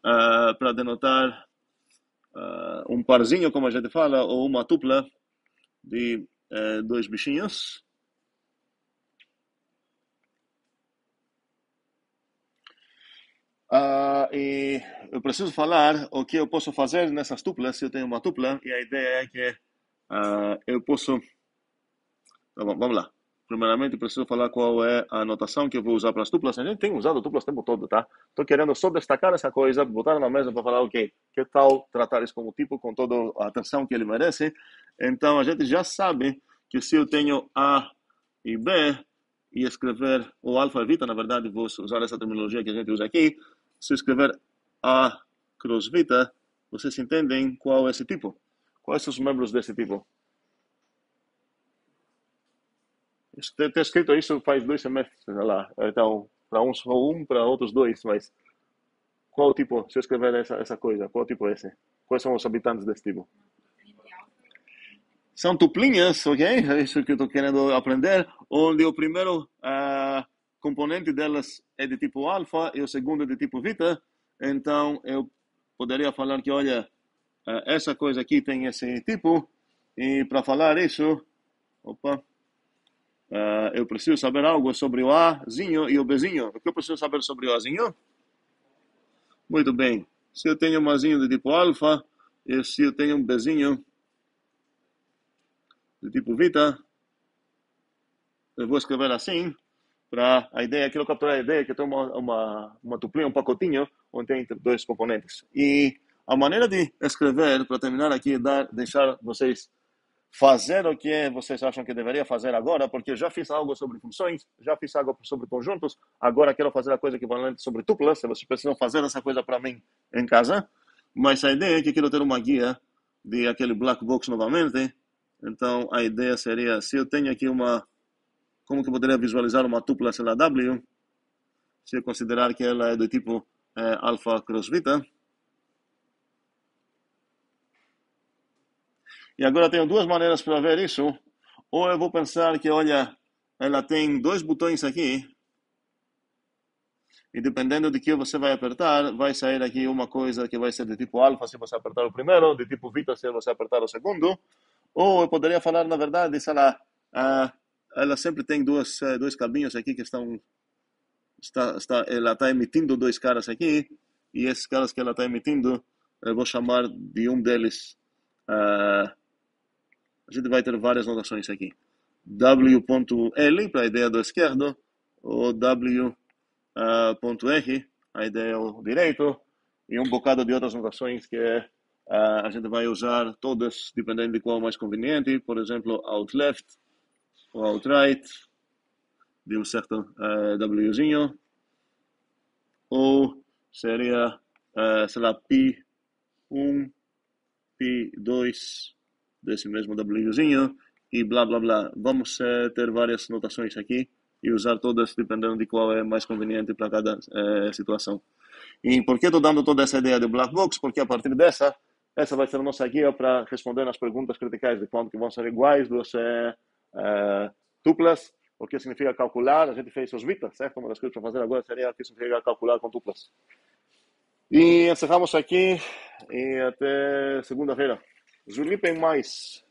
para denotar um parzinho, como a gente fala, ou uma tupla de dois bichinhos. E eu preciso falar o que eu posso fazer nessas tuplas, se eu tenho uma tupla, e a ideia é que eu posso... Então, vamos lá. Primeiramente, eu preciso falar qual é a anotação que eu vou usar para as tuplas. A gente tem usado tuplas o tempo todo, tá? Estou querendo só destacar essa coisa, botar na mesa para falar, ok, que tal tratar isso como tipo com toda a atenção que ele merece. Então, a gente já sabe que se eu tenho A e B, e escrever, ou alfa e beta, na verdade, vou usar essa terminologia que a gente usa aqui. Se eu escrever A cross beta, vocês entendem qual é esse tipo? Quais são os membros desse tipo? Está escrito isso faz 2 semestres, lá. Então, para uns só para outros 2, mas qual tipo, se eu escrever essa coisa, qual tipo é esse? Quais são os habitantes desse tipo? São tuplinhas, ok? É isso que eu estou querendo aprender, onde o primeiro componente delas é de tipo alfa e o segundo é de tipo beta. Então, eu poderia falar que, olha, essa coisa aqui tem esse tipo, e para falar isso, eu preciso saber algo sobre o Azinho e o Bzinho. O que eu preciso saber sobre o Azinho? Muito bem. Se eu tenho um Azinho de tipo alfa, e se eu tenho um Bzinho de tipo beta, eu vou escrever assim, para a ideia, quero capturar a ideia que tem uma tuplinha, um pacotinho, onde tem dois componentes. E a maneira de escrever, para terminar aqui, é deixar vocês fazer o que vocês acham que deveria fazer agora, porque eu já fiz algo sobre funções, já fiz algo sobre conjuntos, agora quero fazer a coisa equivalente sobre tuplas, se vocês precisam fazer essa coisa para mim em casa, mas a ideia é que quero ter uma guia de aquele black box novamente. Então a ideia seria, se eu tenho aqui como que eu poderia visualizar uma tupla CLW, se eu considerar que ela é do tipo alfa cross beta. E agora tenho duas maneiras para ver isso. Ou eu vou pensar que, olha, ela tem 2 botões aqui. E dependendo de que você vai apertar, vai sair aqui uma coisa que vai ser de tipo alfa se você apertar o primeiro, de tipo beta se você apertar o segundo. Ou eu poderia falar, na verdade, sei lá, ela sempre tem dois cabinhos aqui que ela está emitindo 2 caras aqui. E esses caras que ela está emitindo, eu vou chamar de um deles... a gente vai ter várias notações aqui. W.L para a ideia do esquerdo, ou W.R, a ideia do direito, e um bocado de outras notações que a gente vai usar todas, dependendo de qual é mais conveniente. Por exemplo, out left ou out right, de um certo Wzinho, ou seria, sei lá, P1, P2, desse mesmo Wzinho, e blá blá blá. Vamos ter várias notações aqui e usar todas dependendo de qual é mais conveniente para cada situação. E por que estou dando toda essa ideia de black box? Porque a partir essa vai ser a nossa guia para responder as perguntas criticais de quando que vão ser iguais duas tuplas, o que significa calcular. A gente fez os bitas, certo? Uma das coisas para fazer agora seria o que significa calcular com tuplas. E encerramos aqui e até segunda-feira. Zulipem mais.